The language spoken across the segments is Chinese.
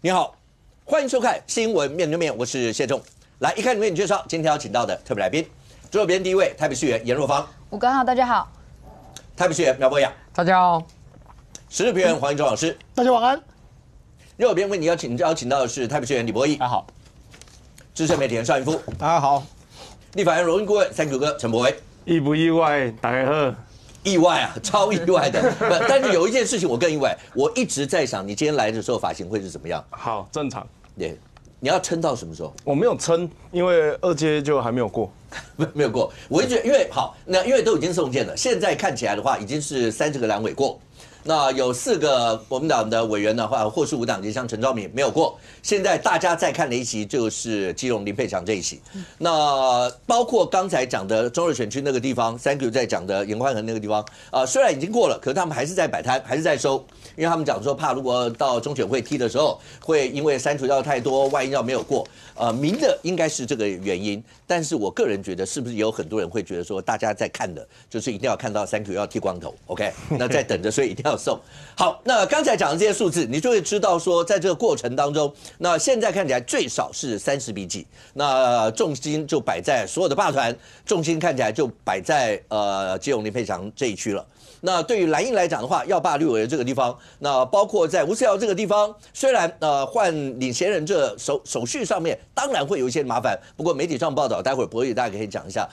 你好，欢迎收看《新闻面对面》，我是谢仲。来，一开始为你介绍今天要请到的特别来宾，左边第一位台北市议员颜若芳，吴刚好，大家好；台北市议员苗博雅，大家好；时事评论黄英忠老师，大家晚安；右边为你邀请到的是台北市议员李柏毅，大家好；资深媒体人邵云夫，大家好；立法院荣誉顾问3Q哥陈柏惟，意不意外？大家好。意外啊，超意外的。但是有一件事情我更意外，我一直在想，你今天来的时候发型会是怎么样？好，正常。对，你要撑到什么时候？我没有撑，因为2阶就还没有过。没有过。我一直因为好，那因为都已经送件了，现在看起来的话，已经是30个蓝委过。那有4个国民党的委员的话，或是无党籍，像陈昭明没有过。现在大家再看的一席就是基隆林佩强这一席。那包括刚才讲的中二选区那个地方，3Q在讲的严宽恒那个地方，虽然已经过了，可是他们还是在摆摊，还是在收，因为他们讲说怕如果到中选会踢的时候，会因为删除掉太多，万一要没有过，明的应该是这个原因。但是我个人觉得，是不是有很多人会觉得说，大家在看的就是一定要看到3Q要剃光头 ，OK？ 那在等着，所以一定要送。好，那刚才讲的这些数字，你就会知道说，在这个过程当中，那现在看起来最少是30比几，那重心就摆在所有的霸团，重心看起来就摆在基隆林佩强这一区了。那对于蓝营来讲的话，要霸绿委这个地方，那包括在吴思瑶这个地方，虽然换领衔人这手续上面当然会有一些麻烦，不过媒体上报道，待会儿博宇大家可以讲一下，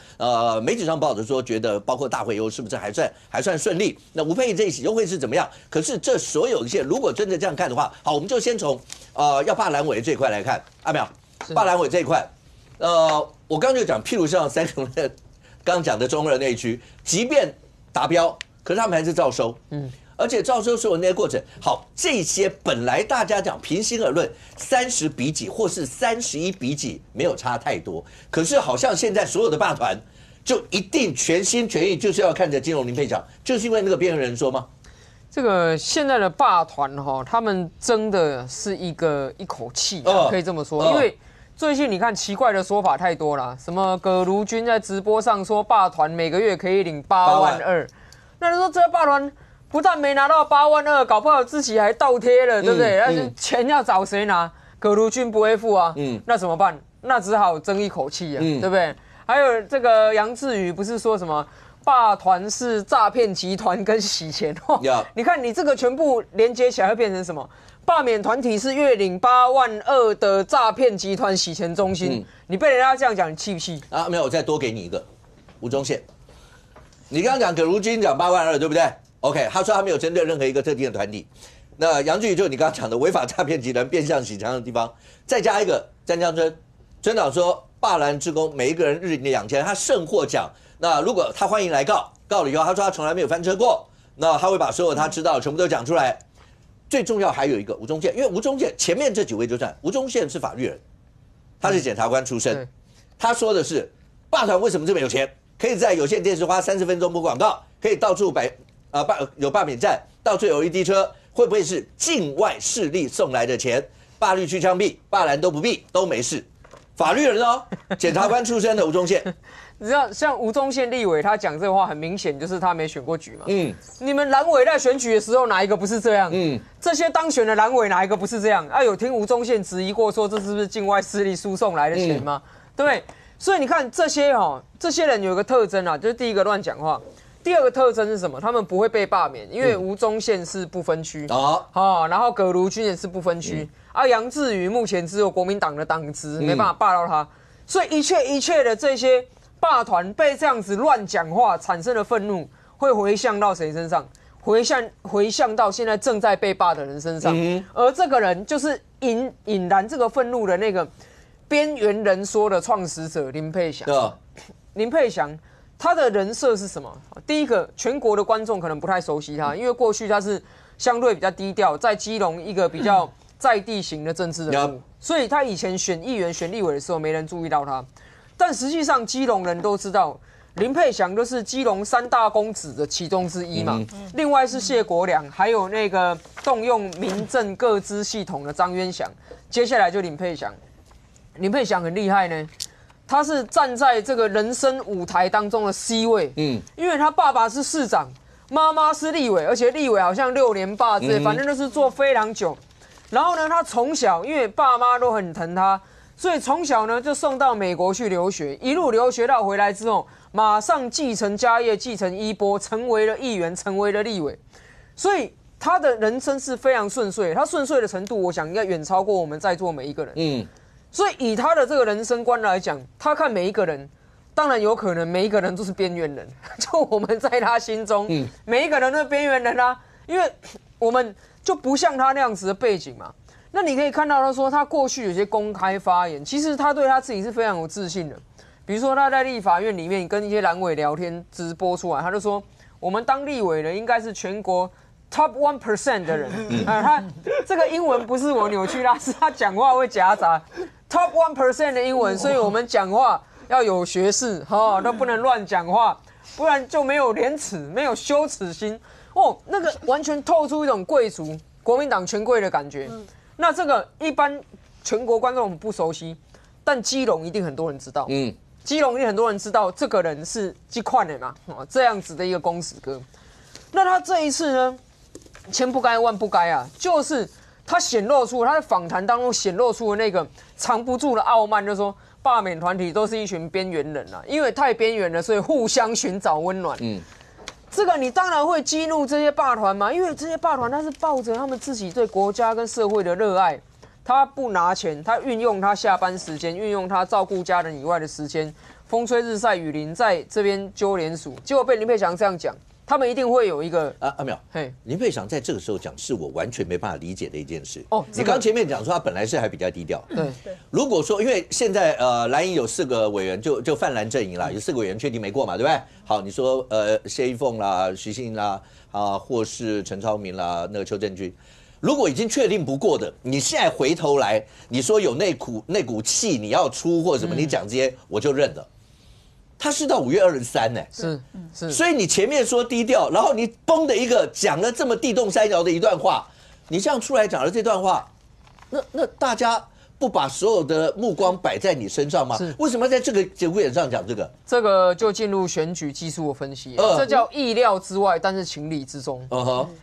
媒体上报道说觉得包括大会优是不是还算顺利？那吴佩仪这一席又会是怎么样？可是这所有一切，如果真的这样看的话，好，我们就先从要霸蓝委这一块来看，阿淼，霸蓝委这一块，我刚就讲，譬如像3Q刚刚讲的中二那一区，即便达标。可是他们还是照收，而且照收所有那些过程，好，这些本来大家讲平心而论，30比几或是31比几没有差太多，可是好像现在所有的霸团就一定全心全意就是要看着基隆林佩强，就是因为那个边缘人说吗？这个现在的霸团哈，他们争的是一口气，可以这么说，因为最近你看奇怪的说法太多了，什么葛如君在直播上说霸团每个月可以领8万2。那你说这个霸团不但没拿到8万2，搞不好自己还倒贴了，对不对？但是钱要找谁拿？葛如君不会付啊，那怎么办？那只好争一口气啊，对不对？还有这个杨志宇不是说什么霸团是诈骗集团跟洗钱你看你这个全部连接起来会变成什么？罢免团体是月领8万2的诈骗集团洗钱中心，你被人家这样讲，你气不气？啊，没有，我再多给你一个吴宗宪。你刚刚讲葛如君讲8万2，对不对 ？OK， 他说他没有针对任何一个特定的团体。那杨志宇就是你刚刚讲的违法诈骗集团变相洗钱的地方，再加一个詹江村，村长说霸蓝志工每一个人日领2000，他甚获奖。那如果他欢迎来告了以后，他说他从来没有翻车过，那他会把所有他知道的全部都讲出来。最重要还有一个吴宗宪，因为吴宗宪前面这几位就算，吴宗宪是法律人，他是检察官出身，他说的是霸团为什么这么有钱？可以在有线电视花30分钟播广告，可以到处有罢免站，到处有LED车，会不会是境外势力送来的钱？霸绿去枪毙，霸蓝都不毙，都没事。法律人哦，检察官出身的吴宗宪，你知道像吴宗宪立委他讲这个话，很明显就是他没选过举嘛。你们蓝委在选举的时候哪一个不是这样？这些当选的蓝委哪一个不是这样？有听吴宗宪质疑过说这是不是境外势力输送来的钱吗？对不对？所以你看这些人有一个特征啊，就是第一个乱讲话，第二个特征是什么？他们不会被罢免，因为吴宗宪是不分区然后葛如君也是不分区杨志宇目前只有国民党的党职，没办法罢到他，所以一切的这些霸团被这样子乱讲话产生的愤怒，会回向到谁身上？回向到现在正在被罢的人身上，而这个人就是引燃这个愤怒的那个。边缘人说的创始者林佩祥，林佩祥他的人设是什么？第一个，全国的观众可能不太熟悉他，因为过去他是相对比较低调，在基隆一个比较在地型的政治人物，所以他以前选议员、选立委的时候没人注意到他。但实际上，基隆人都知道，林佩祥就是基隆3大公子的其中之一嘛。另外是谢国良，还有那个动用民政各支系统的张渊祥，接下来就林佩祥。林佩祥很厉害呢，他是站在这个人生舞台当中的 C 位，因为他爸爸是市长，妈妈是立委，而且立委好像6年罢之类，反正就是做非常久。然后呢，他从小因为爸妈都很疼他，所以从小呢就送到美国去留学，一路留学到回来之后，马上继承家业，继承衣钵，成为了议员，成为了立委。所以他的人生是非常顺遂，他顺遂的程度，我想应该远超过我们在座每一个人。所以以他的这个人生观来讲，他看每一个人，当然有可能每一个人都是边缘人，就我们在他心中，每一个人都是边缘人啊，因为我们就不像他那样子的背景嘛。那你可以看到他说他过去有些公开发言，其实他对他自己是非常有自信的。比如说他在立法院里面跟一些蓝委聊天直播出来，他就说我们当立委的应该是全国 top 1% 的人。他这个英文不是我扭曲他，是他讲话会夹杂 top 1% 的英文，所以我们讲话要有学识，都不能乱讲话，不然就没有廉耻，没有羞耻心。那个完全透出一种贵族国民党权贵的感觉。那这个一般全国观众我们不熟悉，但基隆一定很多人知道。基隆一定很多人知道这个人是这款的嘛，这样子的一个公子哥。那他这一次呢，千不该万不该啊，就是他显露出他在访谈当中显露出的那个藏不住的傲慢，就是说罢免团体都是一群边缘人啊，因为太边缘了，所以互相寻找温暖。这个你当然会激怒这些罢团嘛，因为这些罢团他是抱着他们自己对国家跟社会的热爱，他不拿钱，他运用他下班时间，运用他照顾家人以外的时间，风吹日晒雨淋，在这边揪联署，结果被林佩祥这样讲，他们一定会有一个阿淼，林佩祥在这个时候讲是我完全没办法理解的一件事。你刚前面讲说他本来是还比较低调，对。如果说因为现在蓝营有4个委员就泛蓝阵营啦，有4个委员确定没过嘛，对不对？好，你说谢依凤啦、徐信啦或是陈超明啦、那个邱正军。如果已经确定不过的，你现在回头来，你说有那股气你要出或者什么，你讲这些我就认了。他是到5月23呢，是，所以你前面说低调，然后你崩的一个讲了这么地动山摇的一段话，你这样出来讲了这段话，那大家不把所有的目光摆在你身上吗？为什么在这个节骨眼上讲这个？这个就进入选举技术的分析，这叫意料之外，但是情理之中。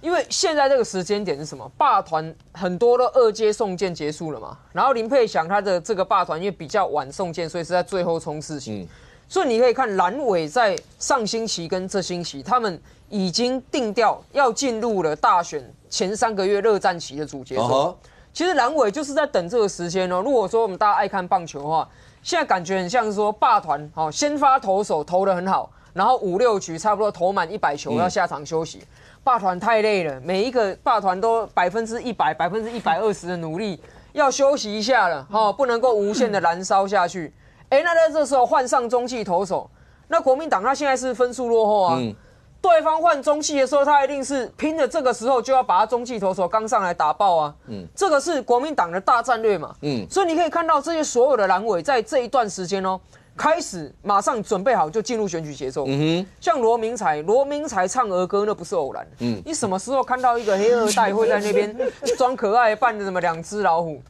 因为现在这个时间点是什么？罢团很多都2阶送件结束了嘛，然后林佩祥他的这个罢团因为比较晚送件，所以是在最后冲刺期。所以你可以看蓝委在上星期跟这星期，他们已经定调要进入了大选前3个月热战期的主节奏。其实蓝委就是在等这个时间哦。如果说我们大家爱看棒球的话，现在感觉很像是说罢团先发投手投得很好，然后5、6局差不多投满100球要下场休息。罢团太累了，每一个罢团都100%、120%的努力，要休息一下了不能够无限的燃烧下去。那在这时候换上中继投手，那国民党他现在是分数落后啊。对方换中继的时候，他一定是拼的这个时候就要把他中继投手刚上来打爆啊。这个是国民党的大战略嘛。所以你可以看到这些所有的蓝委在这一段时间开始马上准备好就进入选举节奏。像罗明才唱儿歌那不是偶然。你什么时候看到一个黑二代会在那边装可爱扮的什么2只老虎？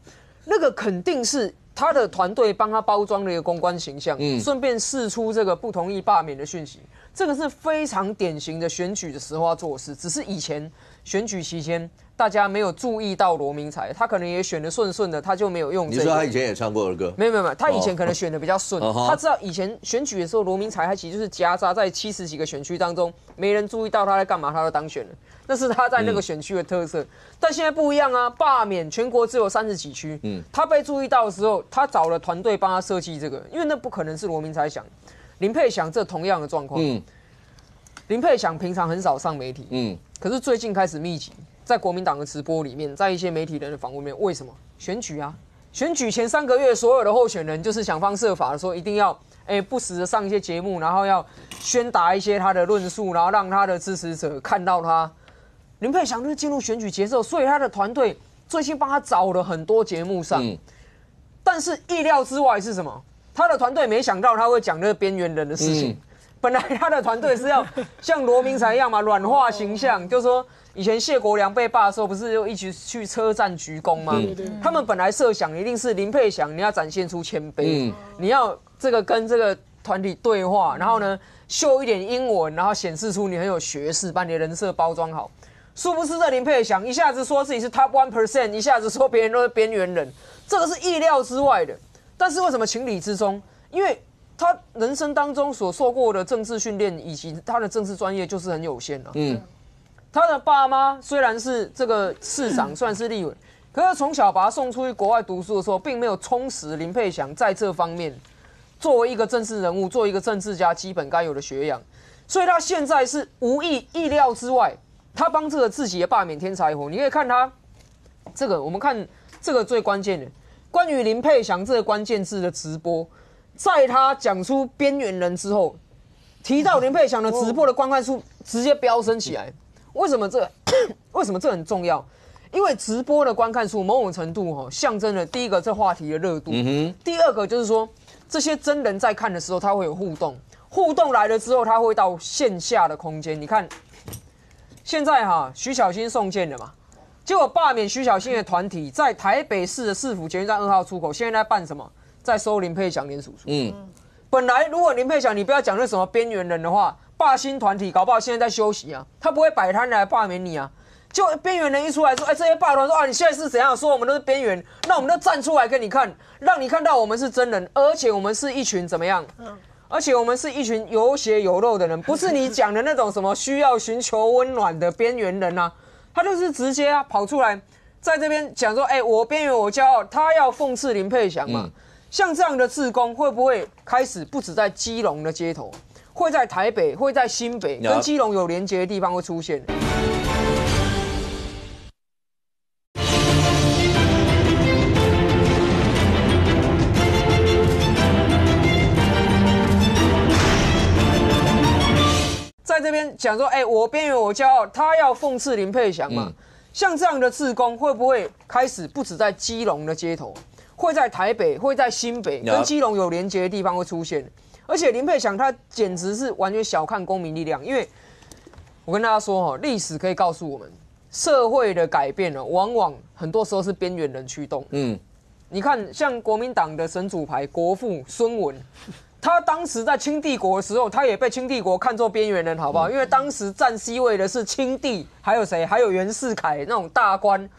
那个肯定是他的团队帮他包装了一个公关形象，顺便释出这个不同意罢免的讯息。这个是非常典型的选举的时候要做事，只是以前选举期间大家没有注意到罗明才，他可能也选得顺顺的，他就没有用这个。你说他以前也唱过儿歌？没有，他以前可能选得比较顺，他知道以前选举的时候，罗明才他其实就是夹杂在70几个选区当中，没人注意到他在干嘛，他就当选了，那是他在那个选区的特色。但现在不一样啊，罢免全国只有30几区，他被注意到的时候，他找了团队帮他设计这个，因为那不可能是罗明才想。林佩祥这同样的状况，林佩祥平常很少上媒体，可是最近开始密集，在国民党的直播里面，在一些媒体人的访问里面，为什么？选举啊，选举前3个月，所有的候选人就是想方设法的说，一定要不时的上一些节目，然后要宣达一些他的论述，然后让他的支持者看到他。林佩祥就是进入选举节奏，所以他的团队最近帮他找了很多节目上，但是意料之外是什么？他的团队没想到他会讲这个边缘人的事情。本来他的团队是要像罗明才一样嘛，软化形象，就是说以前谢国良被罢的时候，不是就一起去车站鞠躬吗？他们本来设想一定是林佩祥，你要展现出谦卑，你要这个跟这个团体对话，然后呢秀一点英文，然后显示出你很有学识，把你的人设包装好。殊不知这林佩祥一下子说自己是 top 1%， 一下子说别人都是边缘人，这个是意料之外的。但是为什么情理之中？因为他人生当中所受过的政治训练以及他的政治专业就是很有限了。他的爸妈虽然是这个市长，算是立委，可是从小把他送出去国外读书的时候，并没有充实林佩祥在这方面作为一个政治人物、作为一个政治家基本该有的学养，所以他现在是意料之外，他帮这个自己的罢免天才活。你可以看他这个，我们看这个最关键的关于林佩祥这个关键字的直播，在他讲出边缘人之后，提到林佩祥的直播的观看数直接飙升起来。为什么这很重要？因为直播的观看数某种程度象征了第一个这话题的热度，第二个就是说这些真人在看的时候他会有互动，互动来了之后他会到线下的空间。你看现在徐小新送件了嘛，结果罢免徐小新的团体在台北市的市府捷运站2号出口，现在在办什么？在收林佩祥联署书。本来如果林佩祥你不要讲那什么边缘人的话，罢薪团体搞不好现在在休息啊，他不会摆摊来罢免你啊。就边缘人一出来说，这些罢团说你现在是怎样说我们都是边缘，那我们就站出来给你看，让你看到我们是真人，而且我们是一群怎么样？而且我们是一群有血有肉的人，不是你讲的那种什么需要寻求温暖的边缘人啊。他就是直接跑出来，在这边讲说，我边缘我骄傲，他要讽刺林佩祥嘛。像这样的志工会不会开始不止在基隆的街头，会在台北，会在新北，跟基隆有连结的地方会出现？在这边讲说，我边缘我骄傲，他要讽刺林佩祥嘛。像这样的志工会不会开始不止在基隆的街头，会在台北，会在新北，跟基隆有连结的地方会出现？而且林佩祥他简直是完全小看公民力量，因为我跟大家说历史可以告诉我们，社会的改变往往很多时候是边缘人驱动。你看像国民党的神主牌国父孙文。他当时在清帝国的时候，他也被清帝国看作边缘人，好不好？因为当时占 C 位的是清帝，还有谁？还有袁世凯那种大官。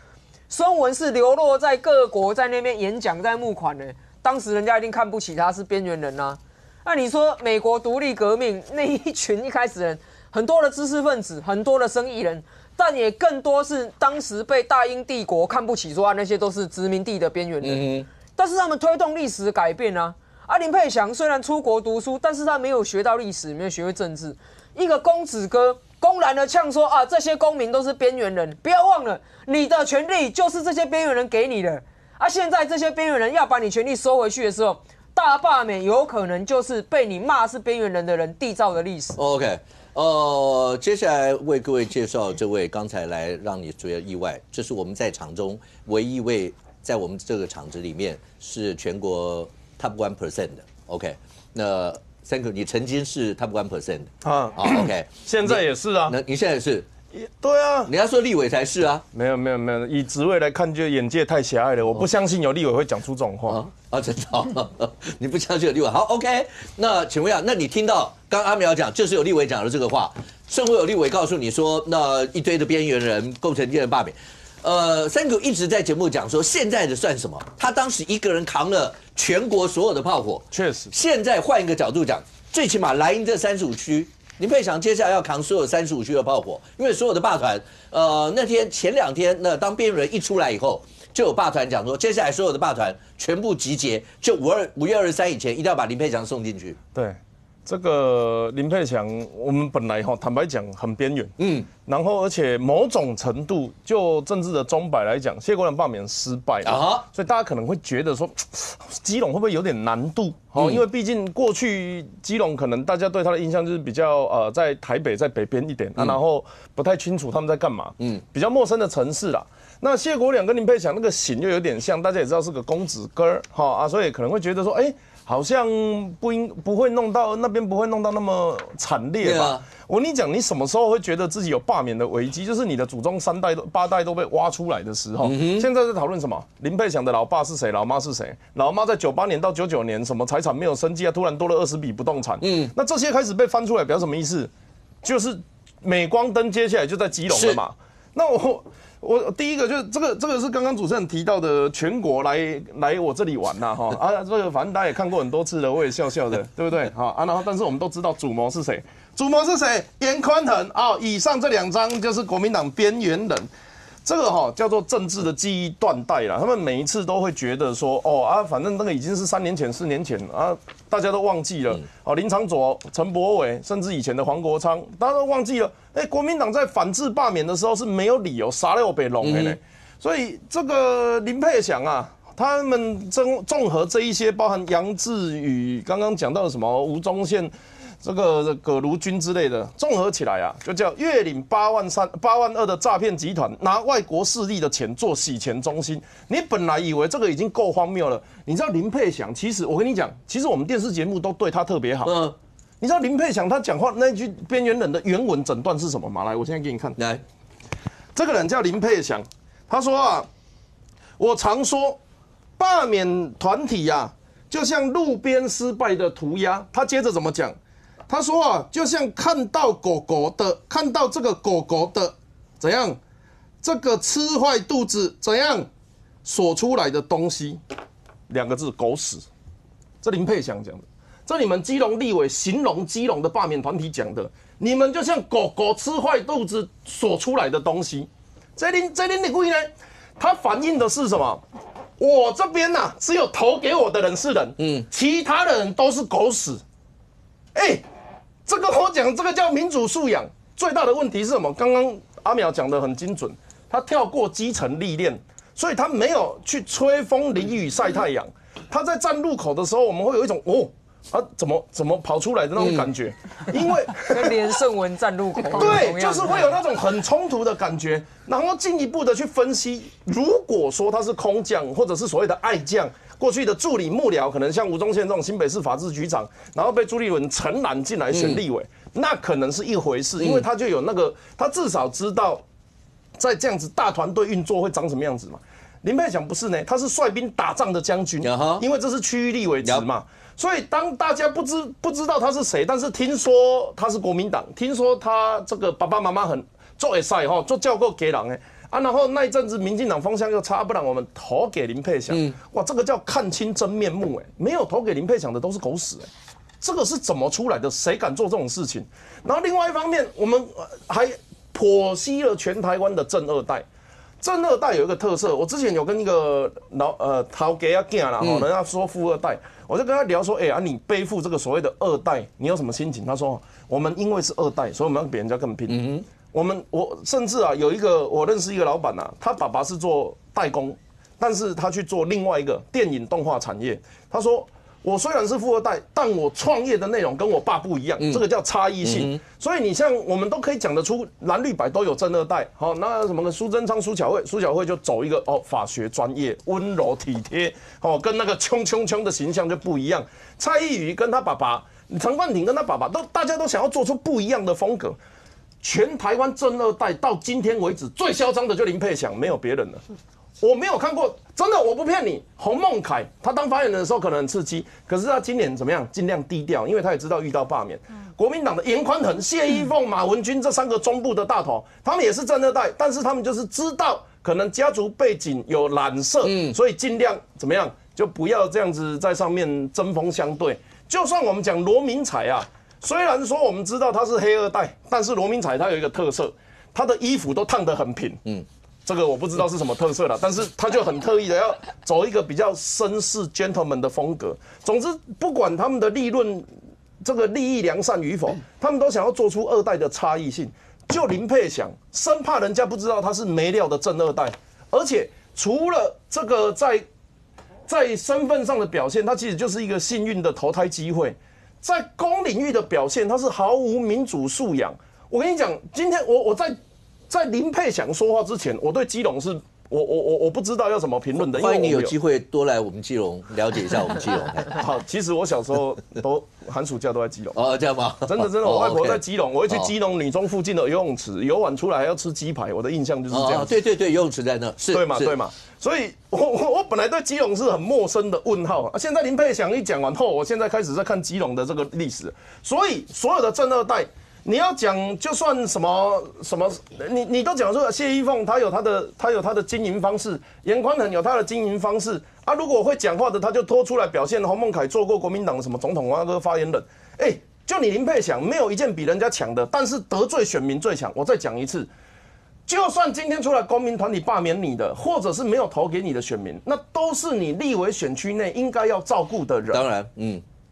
孙文是流落在各国，在那边演讲，在募款的。当时人家一定看不起他是边缘人啊。那你说美国独立革命那一群一开始人，很多的知识分子，很多的生意人，但也更多是当时被大英帝国看不起，说那些都是殖民地的边缘人。但是他们推动历史的改变啊。林佩祥虽然出国读书，但是他没有学到历史，没有学会政治。一个公子哥公然的呛说这些公民都是边缘人，不要忘了，你的权利就是这些边缘人给你的。现在这些边缘人要把你权利收回去的时候，大罢免有可能就是被你骂是边缘人的人缔造的历史。OK， 接下来为各位介绍这位刚才来让你觉得意外，这是我们在场中唯一一位在我们这个场子里面是全国Top 1% 的 ，OK， 那 Thank you， 你曾经是 Top 1% 的，OK， 现在也是啊，那你现在也是，对啊，人家说立委才是啊，没有，以职位来看，就眼界太狭隘了，我不相信有立委会讲出这种话真的，你不相信有立委？好 ，OK， 那请问一下，那你听到刚阿苗讲，就是有立委讲的这个话，甚会有立委告诉你说，那一堆的边缘人构成敌人罢免。Thank you一直在节目讲说，现在的算什么？他当时一个人扛了全国所有的炮火，确实。现在换一个角度讲，最起码莱茵这35区，林佩祥接下来要扛所有35区的炮火，因为所有的罢团，那天前2天，那当边缘人一出来以后，就有罢团讲说，接下来所有的罢团全部集结，就5月23以前一定要把林佩祥送进去。对。这个林佩祥，我们本来坦白讲很边缘，然后而且某种程度就政治的钟摆来讲，谢国樑罢免失败了，所以大家可能会觉得说，基隆会不会有点难度？因为毕竟过去基隆可能大家对他的印象就是比较在台北在北边一点然后不太清楚他们在干嘛，比较陌生的城市啦。那谢国樑跟林佩祥那个型就有点像，大家也知道是个公子哥所以可能会觉得说，好像不会弄到那边，不会弄到那么惨烈吧？我跟你讲，你什么时候会觉得自己有罢免的危机？就是你的祖宗3代、8代都被挖出来的时候。现在在讨论什么？林佩祥的老爸是谁？老妈是谁？老妈在98年到99年什么财产没有生计突然多了20笔不动产。那这些开始被翻出来，表示什么意思？就是镁光灯接下来就在基隆了嘛。那我第一个就是这个是刚刚主持人提到的，全国来我这里玩呐哈啊，这个反正大家也看过很多次了，我也笑笑的，对不对？好啊，然后但是我们都知道主谋是谁，严宽恒啊，以上这2张就是国民党边缘人。这个叫做政治的记忆断代啦，他们每一次都会觉得说，反正那个已经是3年前、4年前啊，大家都忘记了。林昶佐、陈柏惟，甚至以前的黄国昌，大家都忘记了。国民党在反制罢免的时候是没有理由杀了北龙的呢。所以这个林佩祥啊，他们综合这一些，包含杨志宇刚刚讲到的什么吴宗宪。这个葛如君之类的综合起来啊，就叫月领8万2的诈骗集团，拿外国势力的钱做洗钱中心。你本来以为这个已经够荒谬了，你知道林佩祥，其实我跟你讲，其实我们电视节目都对他特别好。你知道林佩祥他讲话那句边缘人的原文整段是什么吗？来，我现在给你看。来，这个人叫林佩祥，他说啊，我常说罢免团体啊，就像路边失败的涂鸦。他接着怎么讲？他说啊，就像看到这个狗狗的怎样，这个吃坏肚子怎样所出来的东西，2个字，狗屎。这林佩祥讲的，这你们基隆立委形容基隆的罢免团体讲的，你们就像狗狗吃坏肚子所出来的东西。这林立委呢，他反映的是什么？我这边呐，只有投给我的人是人，其他的人都是狗屎。这个我讲，这个叫民主素养。最大的问题是什么？刚刚阿淼讲得很精准，他跳过基层历练，所以他没有去吹风淋雨晒太阳。他在站路口的时候，我们会有一种怎么跑出来的那种感觉，因为跟连胜文站路口对，就是会有那种很冲突的感觉，然后进一步的去分析，如果说他是空降或者是所谓的爱将。过去的助理幕僚可能像吴宗宪这种新北市法制局长，然后被朱立伦承揽进来选立委，那可能是一回事，因为他就有那个，他至少知道在这样子大团队运作会长什么样子嘛。林佩祥不是呢，他是率兵打仗的将军，因为这是区域立委职嘛，所以当大家不知道他是谁，但是听说他是国民党，听说他这个爸爸妈妈很做会赛哈，做教过给人的。然后那一阵子民进党风向又差，不然我们投给林佩祥。哇，这个叫看清真面目没有投给林佩祥的都是狗屎这个是怎么出来的？谁敢做这种事情？然后另外一方面，我们还剖析了全台湾的正二代。正二代有一个特色，我之前有跟一个头家囝啦，人家说富二代，我就跟他聊说，你背负这个所谓的二代，你有什么心情？他说，我们因为是二代，所以我们要比人家更拼。我甚至我认识一个老板他爸爸是做代工，但是他去做另外一个电影动画产业。他说，我虽然是富二代，但我创业的内容跟我爸不一样，这个叫差异性。所以你像我们都可以讲得出蓝绿白都有正二代。好，那什么苏贞昌、苏巧慧就走一个法学专业、温柔体贴，跟那个冲的形象就不一样。蔡易余跟他爸爸，陈冠廷跟他爸爸大家都想要做出不一样的风格。全台湾正二代到今天为止最嚣张的就林佩祥，没有别人了。我没有看过，真的我不骗你。洪孟凯他当发言人的时候可能很刺激，可是他今年怎么样？尽量低调，因为他也知道遇到罢免。国民党的严宽恒、谢依凤、马文君这3个中部的大头，他们也是正二代，但是他们就是知道可能家族背景有染色，所以尽量怎么样，就不要这样子在上面针锋相对。就算我们讲罗明才虽然说我们知道他是黑二代，但是罗明才他有一个特色，他的衣服都烫得很平。这个我不知道是什么特色了，但是他就很特意的要走一个比较绅士 gentleman 的风格。总之，不管他们的利益良善与否，他们都想要做出二代的差异性。就林佩祥，生怕人家不知道他是没料的正二代，而且除了这个在身份上的表现，他其实就是一个幸运的投胎机会。在公领域的表现，他是毫无民主素养。我跟你讲，今天我在林佩祥说话之前，我对基隆是我不知道要怎么评论的。欢迎你有机会多来我们基隆了解一下我们基隆。好，其实我小时候都寒暑假都在基隆。这样吗？真的，我外婆在基隆，我会去基隆女中附近的游泳池，游完出来还要吃鸡排。我的印象就是这样。对，游泳池在那，是，对嘛。所以我本来对基隆是很陌生的问号现在林佩祥一讲完后，我现在开始在看基隆的这个历史。所以所有的正二代，你要讲就算什么，你都讲说谢依凤他有他的经营方式，严宽恒有他的经营方式啊。如果会讲话的，他就拖出来表现。洪孟凯做过国民党的什么总统发言人，就你林佩祥没有一件比人家强的，但是得罪选民最强。我再讲一次，就算今天出来公民团体罢免你的，或者是没有投给你的选民，那都是你立委选区内应该要照顾的人。当然，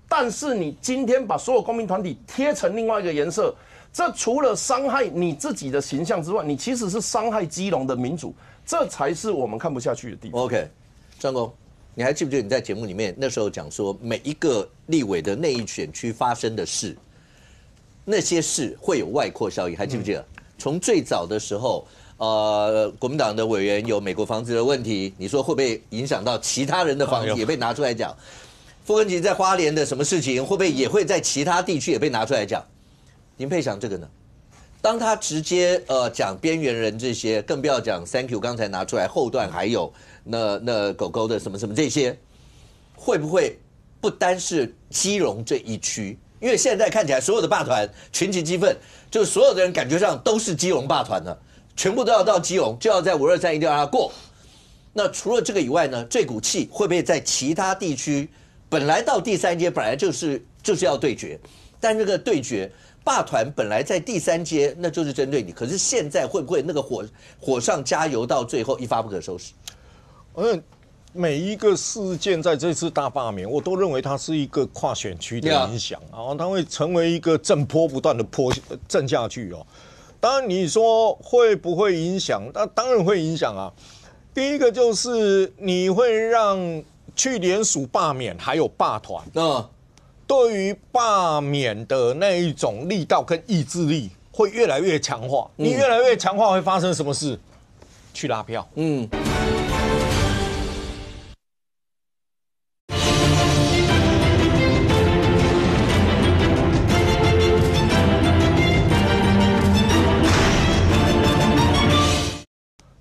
但是你今天把所有公民团体贴成另外一个颜色，这除了伤害你自己的形象之外，你其实是伤害基隆的民主，这才是我们看不下去的地方。OK， 张公，你还记不记得你在节目里面那时候讲说，每一个立委的那一选区发生的事，那些事会有外扩效应，还记不记得？从最早的时候，国民党的委员有美国房子的问题，你说会不会影响到其他人的房子，也被拿出来讲？傅根萁在花莲的什么事情，会不会也会在其他地区也被拿出来讲？林佩祥这个呢？当他直接讲边缘人这些，更不要讲 Thank you 刚才拿出来后段还有那狗狗的什么什么这些，会不会不单是基隆这一区？因为现在看起来所有的霸团群起激愤，就是所有的人感觉上都是基隆霸团了，全部都要到基隆，就要在523一定要让它过。那除了这个以外呢，这股气会不会在其他地区？本来到第3阶本来就是要对决，但这个对决霸团本来在第3阶那就是针对你，可是现在会不会那个火上加油到最后一发不可收拾？每一个事件在这次大罢免，我都认为它是一个跨选区的影响，然后它会成为一个震波不断的震下去哦。当然你说会不会影响？那当然会影响啊。第一个就是你会让去联署罢免还有罢团，对于罢免的那一种力道跟意志力会越来越强化。你越来越强化，会发生什么事？去拉票。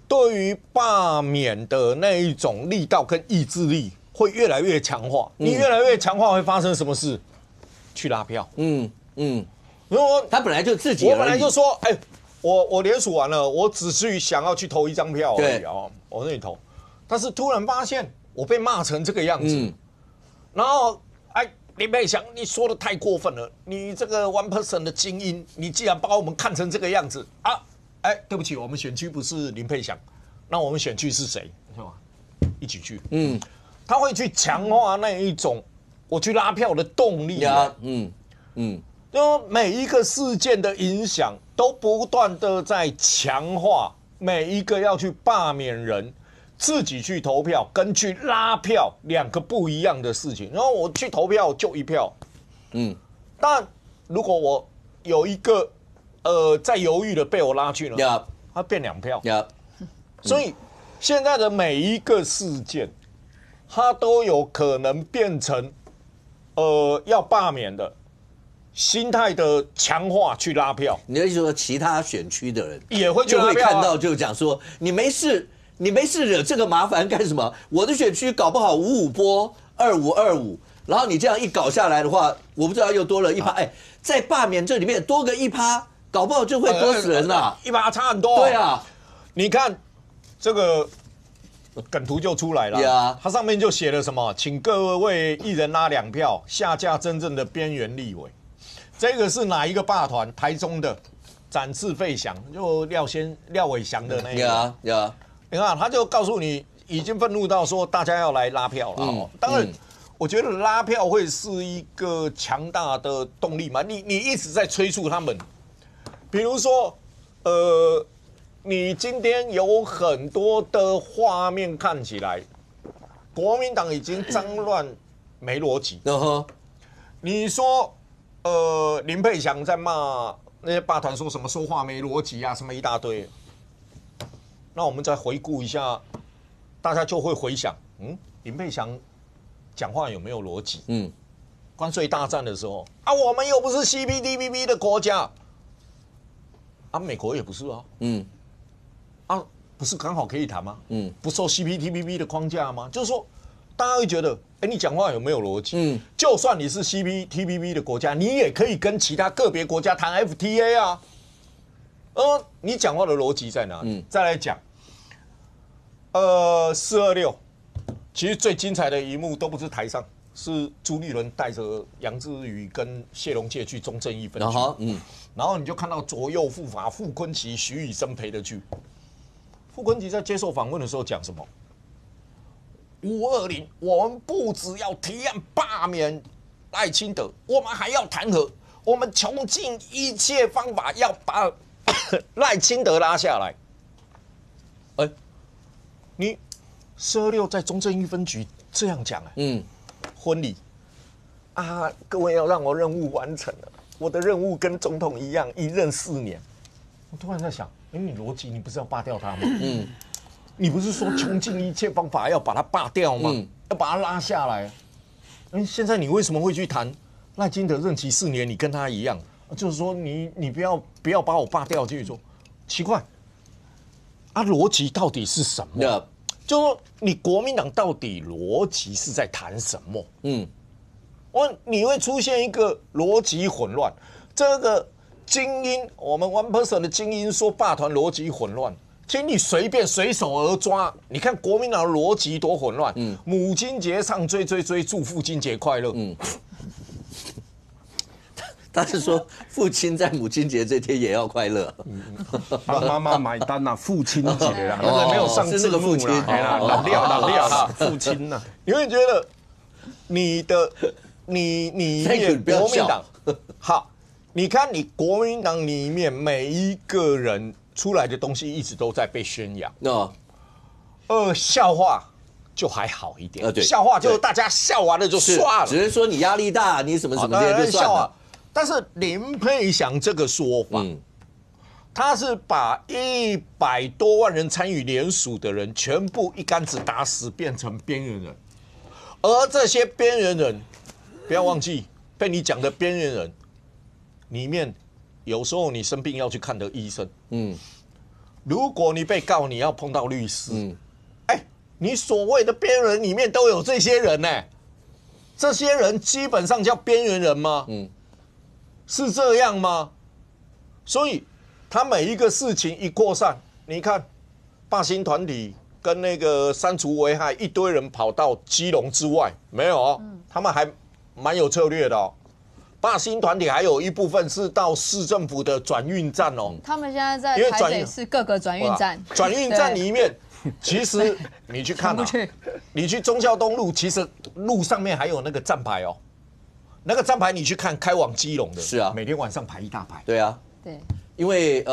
对于罢免的那一种力道跟意志力会越来越强化。你越来越强化，会发生什么事？去拉票。如果他本来就自己，我本来就说，我联署完了，我只是想要去投一张票而已啊，我那里投。但是突然发现我被骂成这个样子，然后林佩祥，你说的太过分了，你这个 1% 的精英，你既然把我们看成这个样子啊！对不起，我们选区不是林佩祥，那我们选区是谁？是吧？一起去。他会去强化那一种我去拉票的动力。就每一个事件的影响，都不断的在强化每一个要去罢免人自己去投票跟去拉票两个不一样的事情。然后我去投票就一票，但如果我有一个在犹豫的被我拉去了，它变2票。所以现在的每一个事件，它都有可能变成要罢免的心态的强化去拉票。你的意思说，其他选区的人也会去拉票就会看到，就讲说你没事惹这个麻烦干什么？我的选区搞不好55波2525，然后你这样一搞下来的话，我不知道又多了1%。在罢免这里面多个1%，搞不好就会多死人了。1%差很多。对啊，你看这个梗图就出来了。它上面就写了什么？请各位一人拉2票，下架真正的边缘立委。这个是哪一个霸团？台中的展翅费翔，就廖伟翔的那个。你看，他就告诉你，已经愤怒到说大家要来拉票了。当然，我觉得拉票会是一个强大的动力嘛。你一直在催促他们，比如说，你今天有很多的画面看起来，国民党已经脏乱没逻辑。你说，林佩祥在骂那些霸团说什么说话没逻辑啊，什么一大堆。那我们再回顾一下，大家就会回想，林佩祥讲话有没有逻辑？关税大战的时候我们又不是 CPTPP 的国家，美国也不是不是刚好可以谈吗？不受 CPTPP 的框架吗？就是说，大家会觉得，你讲话有没有逻辑？就算你是 CPTPP 的国家，你也可以跟其他个别国家谈 FTA 啊。你讲话的逻辑在哪里？再来讲，426，其实最精彩的一幕都不是台上，是朱立伦带着杨智宇跟谢龙介去中正一分局，然后你就看到左右护法傅昆萁、徐宇生陪的剧。傅昆萁在接受访问的时候讲什么？520，我们不只要提案罢免赖清德，我们还要弹劾，我们穷尽一切方法要把赖清德拉下来。你426在中正一分局这样讲婚礼啊，各位要让我任务完成了，我的任务跟总统一样，一任4年。我突然在想，你逻辑你不是要罢掉他吗？你不是说穷尽一切方法要把他罢掉吗？要把他拉下来。现在你为什么会去谈赖清德任期4年？你跟他一样，就是说你不要把我罢掉，继续说，奇怪。逻辑到底是什么？就说你国民党到底逻辑是在谈什么？你会出现一个逻辑混乱。这个精英，我们 1% 的精英说罢团逻辑混乱，其实你随手而抓，你看国民党的逻辑多混乱。母亲节唱追，祝父亲节快乐。他是说父亲在母亲节这天也要快乐，帮妈妈买单呐，父亲节啦，那个没有上字幕啦，老料啦，父亲呐，你会觉得你国民党好，你看你国民党里面每一个人出来的东西一直都在被宣扬，笑话就还好一点，笑话就大家笑完了就算了，只是说你压力大，你什么这些就算了。但是林佩祥这个说法，他是把100多万人参与联署的人全部一竿子打死，变成边缘人。而这些边缘人，不要忘记被你讲的边缘人里面，有时候你生病要去看的医生，如果你被告，你要碰到律师，你所谓的边缘人里面都有这些人呢，这些人基本上叫边缘人吗？是这样吗？所以他每一个事情一扩散，你看罢薪团体跟那个删除危害，一堆人跑到基隆之外，没有哦，他们还蛮有策略的哦。罢薪团体还有一部分是到市政府的转运站哦。他们现在在台北市各个转运站，转运站里面，其实你去看你去忠孝东路，其实路上面还有那个站牌哦。那个站牌你去看，开往基隆的，是啊，每天晚上排一大排。对啊，对，因为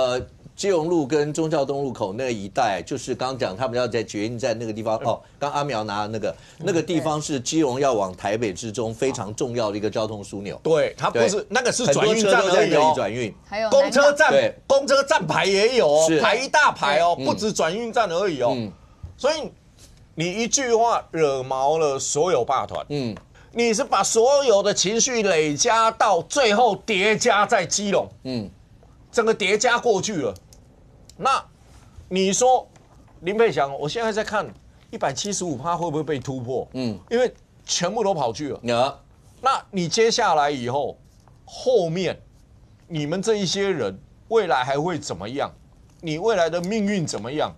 基隆路跟忠孝东路口那一带，就是刚刚讲他们要在捷运站那个地方刚阿苗拿的那个地方是基隆要往台北之中非常重要的一个交通枢纽。对，它不是那个是转运站而已哦，转运，还有公车站牌也有哦，排一大排哦，不止转运站而已哦。所以你一句话惹毛了所有罢团，你是把所有的情绪累加到最后叠加在基隆，整个叠加过去了。那你说林佩祥，我现在在看175%会不会被突破？因为全部都跑去了。那你接下来以后，后面你们这一些人未来还会怎么样？你未来的命运怎么样？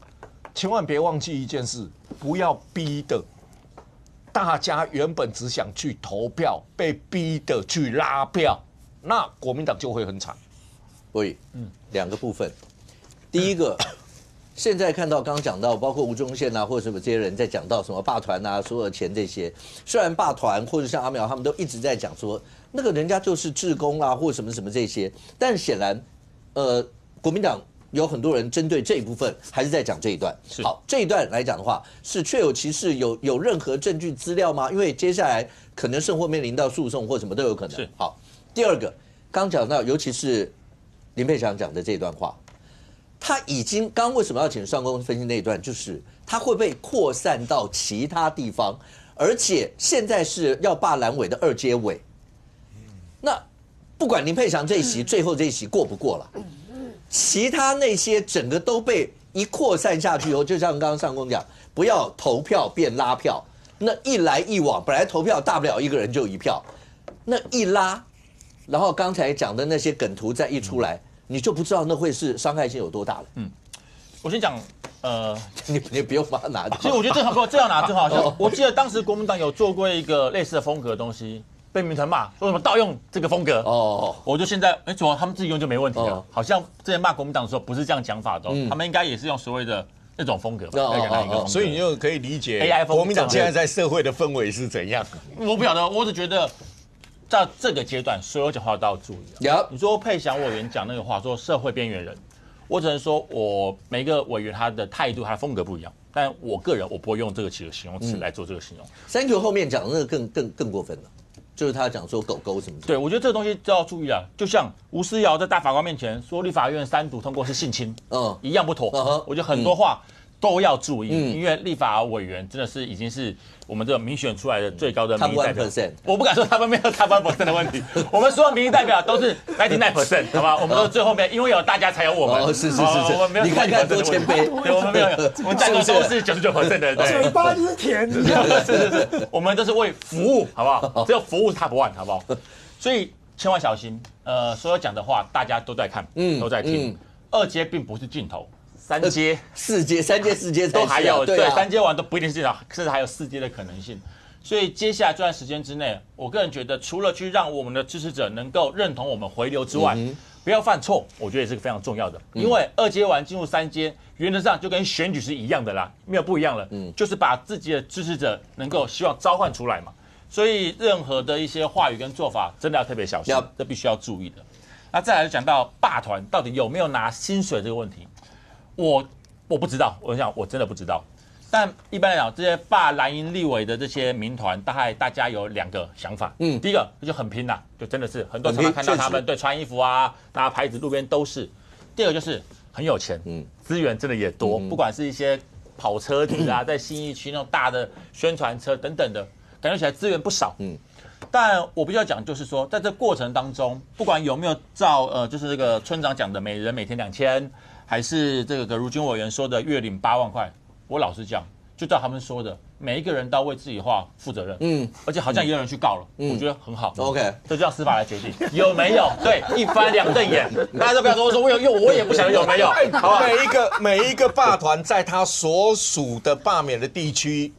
千万别忘记一件事，不要逼的。大家原本只想去投票，被逼的去拉票，那国民党就会很惨。对，2个部分。第一个，现在看到刚刚讲到，包括吴宗宪啊，或者什么这些人在讲到什么罢团啊，所有钱这些，虽然罢团或者像阿苗他们都一直在讲说，那个人家就是志工啊，或者什么什么这些，但显然，国民党有很多人针对这一部分还是在讲这一段。好，这一段来讲的话，是确有其事，有任何证据资料吗？因为接下来可能甚或面临到诉讼或什么都有可能。好，第二个，刚讲到，尤其是林佩祥讲的这段话，他已经刚为什么要请上公分析那一段，就是他会被扩散到其他地方，而且现在是要罢蓝委的2阶委。那不管林佩祥这一席最后这一席过不过了，其他那些整个都被一扩散下去以后，就像刚刚上公讲，不要投票变拉票，那一来一往，本来投票大不了一个人就一票，那一拉，然后刚才讲的那些梗图再一出来，你就不知道那会是伤害性有多大了。我先讲，你不用把它拿掉。其实我觉得这样拿最好笑。我记得当时国民党有做过一个类似的风格的东西，被民团骂说什么盗用这个风格。我就现在主要他们自己用就没问题了。好像之前骂国民党的时候不是这样讲法的，他们应该也是用所谓的那种风格吧。所以你就可以理解 AI 国民党现在在社会的氛围是怎样。我不晓得，我只觉得在这个阶段，所有讲话都要注意。你说佩翔委员讲那个话，说社会边缘人。我只能说，我每一个委员他的态度、他的风格不一样，但我个人我不会用这个几个形容词来做这个形容。3Q 后面讲的那个更过分了，就是他讲说狗狗什么的。对，我觉得这个东西都要注意啊。就像吴思瑶在大法官面前说立法院3读通过是性侵，一样不妥。我觉得很多话都要注意，因为立法委员真的是已经是我们这个民选出来的最高的民意代表。我不敢说他们没有 top 1% 的问题，我们所有民意代表都是 99%， 好吧？我们都是最后面，因为有大家才有我们。是，我们没有，你看多谦卑。对，我们没有，我们在座都是99%的，对。嘴巴就是甜。是，我们都是为服务，好不好？只有服务 top 1，好不好？所以千万小心，所有讲的话大家都在看，都在听。2阶并不是尽头。3阶、4阶、3阶、4阶都还有，对，3阶完都不一定是尽头，甚至还有4阶的可能性。所以接下来这段时间之内，我个人觉得，除了去让我们的支持者能够认同我们回流之外，不要犯错，我觉得也是非常重要的。因为2阶完进入3阶，原则上就跟选举是一样的啦，没有不一样了，就是把自己的支持者能够希望召唤出来嘛。所以任何的一些话语跟做法，真的要特别小心，这必须要注意的。那再来就讲到霸团到底有没有拿薪水这个问题。我不知道，我想我真的不知道。但一般来讲，这些霸蓝营立委的这些民团，大概大家有2个想法。第一个就很拼啦，就真的是很多常常看到他们对穿衣服啊、拿牌子路边都是。第二个就是很有钱，资源真的也多，不管是一些跑车子啊，在信义区那种大的宣传车等等的，感觉起来资源不少。但我必须要讲，就是说，在这过程当中，不管有没有照就是这个村长讲的每人每天2000。还是这个如君委员说的月领8万块，我老实讲，就照他们说的，每一个人都要为自己话负责任。而且好像也有人去告了，我觉得很好。OK， 这就让司法来决定有没有。对，一翻2瞪眼，大家都不要说我有，因为我也不晓得有没有。好，每一个霸团在他所属的罢免的地区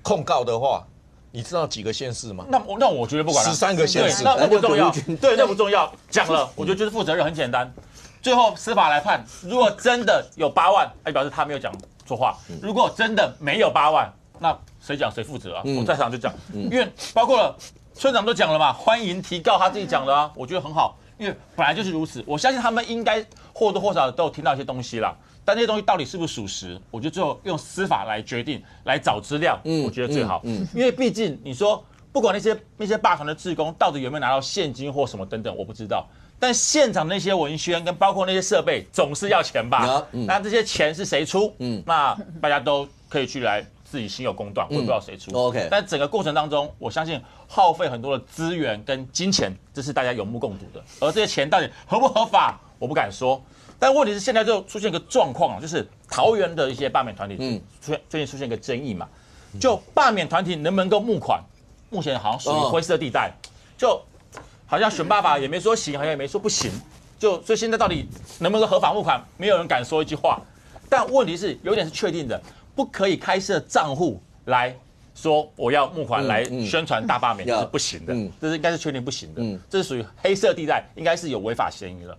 控告的话，你知道几个县市吗？那我觉得不管了，13个县市，那不重要。对，那不重要。讲了，我觉得就是负责任，很简单。最后司法来判，如果真的有8万，表示他没有讲错话；如果真的没有8万，那谁讲谁负责啊？我在场就讲，因为包括了村长都讲了嘛，欢迎提告，他自己讲了啊，我觉得很好，因为本来就是如此。我相信他们应该或多或少都有听到一些东西啦，但那些东西到底是不是属实，我觉得最后用司法来决定，来找资料，我觉得最好。因为毕竟你说不管那些霸团的志工到底有没有拿到现金或什么等等，我不知道。但现场那些文宣跟包括那些设备总是要钱吧？那这些钱是谁出？那大家都可以去来自己心有公断，我也不知道谁出。OK， 但整个过程当中，我相信耗费很多的资源跟金钱，这是大家有目共睹的。而这些钱到底合不合法，我不敢说。但问题是现在就出现一个状况，就是桃园的一些罢免团体最近出现一个争议嘛，就罢免团体能不能够募款，目前好像属于灰色地带，就。好像选罢法也没说行，好像也没说不行，所以现在到底能不能合法募款，没有人敢说一句话。但问题是有一点是确定的，不可以开设账户来说我要募款来宣传大罢免，这是不行的，这是应该是确定不行的，这是属于黑色地带，应该是有违法嫌疑了。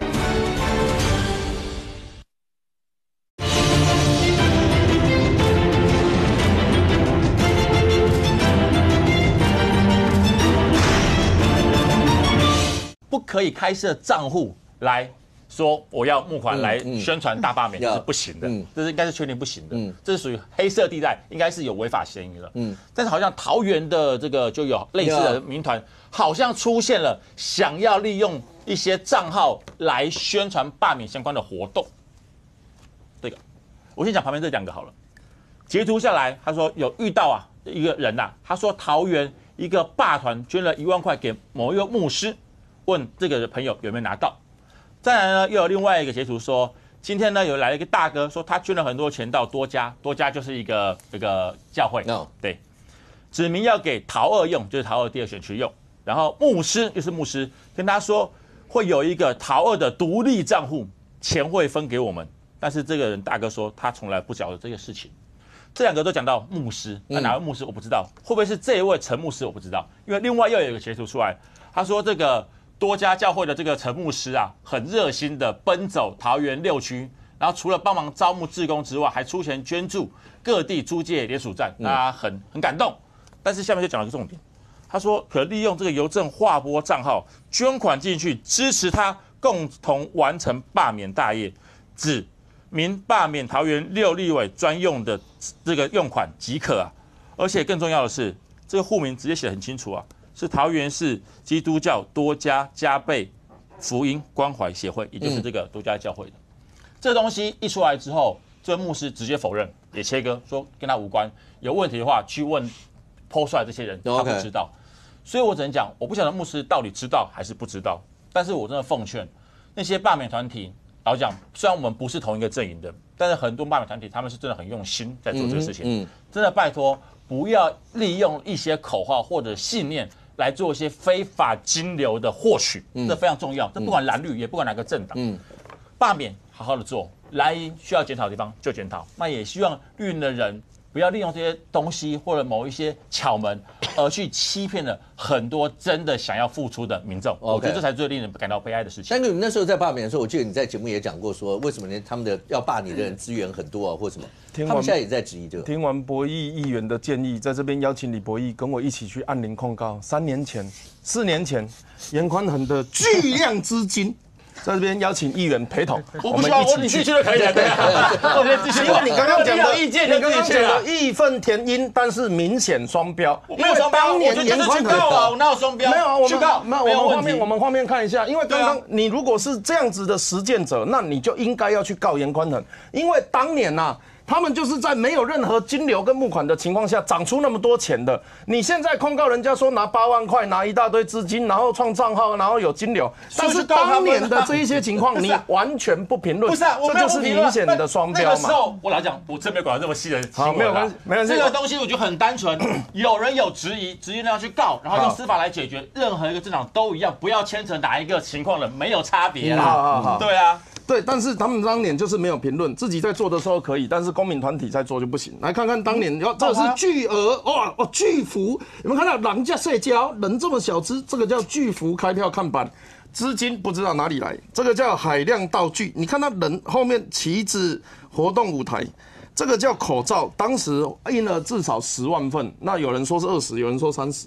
不可以开设账户来说我要募款来宣传大罢免，这是不行的，这是应该是确定不行的，这是属于黑色地带，应该是有违法嫌疑了。但是好像桃园的这个就有类似的民团，好像出现了想要利用一些账号来宣传罢免相关的活动。这个我先讲旁边这2个好了，截图下来，他说有遇到一个人他说桃园一个罢团捐了1万块给某一个牧师。问这个朋友有没有拿到？再来呢，又有另外一个截图说，今天呢有来了一个大哥，说他捐了很多钱到多家，多家就是一个这个教会，对。指明要给桃2用，就是桃2第2选区用。然后牧师就是牧师，跟他说会有一个桃2的独立账户，钱会分给我们。但是这个人大哥说他从来不晓得这个事情。这2个都讲到牧师，那哪位牧师我不知道，会不会是这一位陈牧师我不知道，因为另外又有一个截图出来，他说这个多家教会的这个陈牧师啊，很热心的奔走桃园6区，然后除了帮忙招募志工之外，还出钱捐助各地租界联署站，大家很感动。但是下面就讲了一个重点，他说可利用这个邮政划拨账号捐款进去，支持他共同完成罢免大业，指明罢免桃园6立委专用的这个用款即可啊。而且更重要的是，这个户名直接写得很清楚啊，是桃园市基督教多家加倍福音关怀协会，也就是这个多家教会的。这东西一出来之后，这个牧师直接否认，也切割说跟他无关，有问题的话去问PO出来这些人，他不知道。所以我只能讲，我不晓得牧师到底知道还是不知道，但是我真的奉劝那些罢免团体。老讲，虽然我们不是同一个阵营的，但是很多罢免团体他们是真的很用心在做这个事情。真的拜托，不要利用一些口号或者信念来做一些非法金流的获取，这非常重要。这不管蓝绿，也不管哪个政党，罢免好好的做，蓝营需要检讨的地方就检讨。那也希望绿营的人不要利用这些东西或者某一些巧门，而去欺骗了很多真的想要付出的民众。我觉得这才最令人感到悲哀的事情。但是你那时候在罢免的时候，我记得你在节目也讲过，说为什么呢？他们的要罢你的人资源很多啊，或什么？他们现在也在质疑这个。听完博弈议员的建议，在这边邀请李博弈跟我一起去按铃控告。4年前，严宽恒的巨量资金。在这边邀请议员陪同，我不需要，你去就可以了。对啊，因为你刚刚讲的意见，你刚刚讲的义愤填膺，但是明显双标。因为当年严宽恒啊，哪有双标？没有啊，我们画面看一下，因为刚刚你如果是这样子的实践者，那你就应该要去告严宽恒，因为当年呐。他们就是在没有任何金流跟募款的情况下涨出那么多钱的。你现在控告人家说拿8万块，拿一大堆资金，然后创账号，然后有金流，但是当年的这一些情况你完全不评论，不是啊，这就是明显的双标嘛。那个时候我来讲，我真没管到这么细的新闻。没有关系，没关系。这个东西我觉得很单纯，有人有质疑那样去告，然后用司法来解决，任何一个政党都一样，不要牵扯哪一个情况的，没有差别啦。好，对啊。对，但是他们当年就是没有评论，自己在做的时候可以，但是公民团体在做就不行。来看看当年，这是巨额哇哦，巨幅，有没有看到狼价社交，人这么小只，这个叫巨幅开票看板，资金不知道哪里来，这个叫海量道具。你看到人后面旗子活动舞台，这个叫口罩，当时印了至少10万份，那有人说是20，有人说30。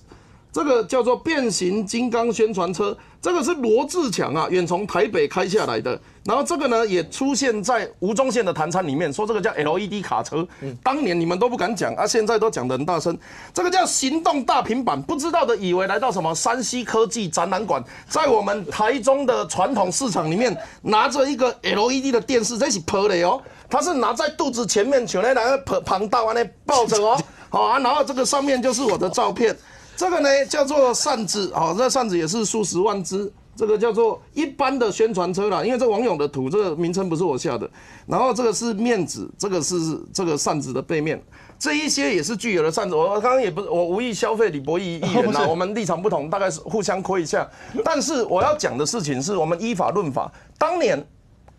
这个叫做变形金刚宣传车，这个是罗志强啊，远从台北开下来的。然后这个呢，也出现在吴宗宪的谈餐里面，说这个叫 LED 卡车。当年你们都不敢讲啊，现在都讲得很大声。这个叫行动大平板，不知道的以为来到什么山西科技展览馆，在我们台中的传统市场里面，拿着一个 LED 的电视，这是破的哦，它是拿在肚子前面，像那个庞大完的抱着哦，好啊，然后这个上面就是我的照片。这个呢叫做扇子，好，这扇子也是数十万只，这个叫做一般的宣传车啦，因为这网友的图，这个名称不是我下的。然后这个是面纸，这个是这个扇子的背面，这一些也是巨额的扇子。我刚刚也不是，我无意消费李博弈议员啦，我们立场不同，大概是互相亏一下。但是我要讲的事情是我们依法论法。当年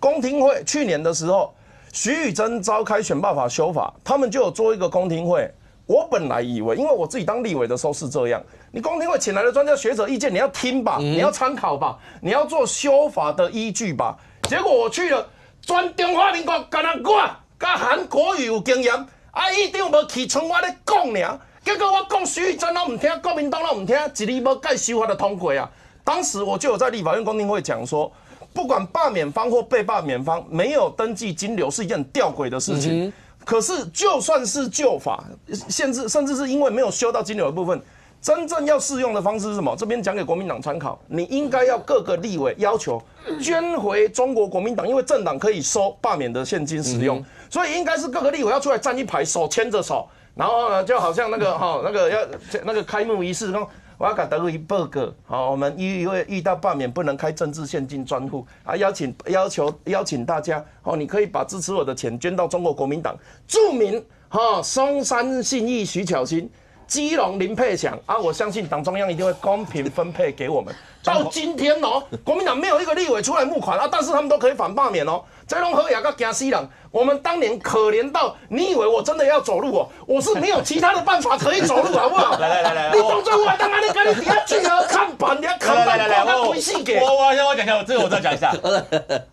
公听会去年的时候，徐宇珍召开选罢法修法，他们就有做一个公听会。我本来以为，因为我自己当立委的时候是这样，你公听会请来的专家学者意见，你要听吧，你要参考吧，你要做修法的依据吧。结果我去了，全中华民国，干那我甲韩国瑜有经验，啊，议长无去，剩我咧讲尔。结果我讲徐宇珍都唔听，国民党都唔听，一字无改修法就通过啊。当时我就有在立法院公听会讲说，不管罢免方或被罢免方没有登记金流是一件很吊诡的事情。可是，就算是旧法限制，甚至是因为没有修到金流的部分，真正要适用的方式是什么？这边讲给国民党参考，你应该要各个立委要求捐回中国国民党，因为政党可以收罢免的现金使用，所以应该是各个立委要出来站一排，手牵着手，然后呢，就好像那个开幕仪式说。我要给德委报告，好，我们遇到罢免不能开政治现金专户啊，邀请大家，哦，你可以把支持我的钱捐到中国国民党，注明，松山信义徐巧芯，基隆林佩强啊，我相信党中央一定会公平分配给我们。到今天哦，国民党没有一个立委出来募款啊，但是他们都可以反罢免哦。这拢好也个惊死人。我们当年可怜到，你以为我真的要走路哦？我是没有其他的办法可以走路，好不好？来，你当作我当然你跟你底下聚合看板，你要看板挂到微信给。我讲一下，这个我再讲一下。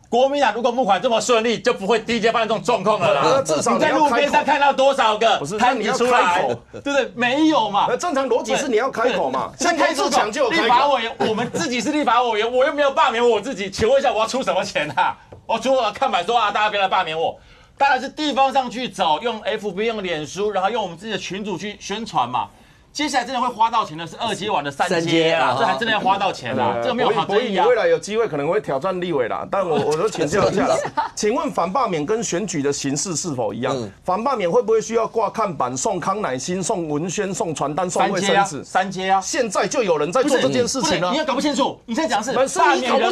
国民党如果募款这么顺利，就不会第一届发生这种状况了啦。至少你在路边上看到多少个摊子出来，对不对？没有嘛？正常逻辑是你要开口嘛。现在开口讲就有立法委员，我们自己是立法委员，我又没有罢免我自己，请问一下我要出什么钱啊？我除了看板说啊，大家别来罢免我，当然是地方上去找，用 FB 用脸书，然后用我们自己的群组去宣传嘛。接下来真的会花到钱的是2阶完的3阶啊，这还真的要花到钱啊，这个没有好争议啊。未来有机会可能会挑战立委啦，但我都请教一下啦。请问反罢免跟选举的形式是否一样？反罢免会不会需要挂看板、送康乃馨、送文宣、送传单、送卫生纸？3阶啊，现在就有人在做这件事情了。你要搞不清楚，你现在讲是罢免人，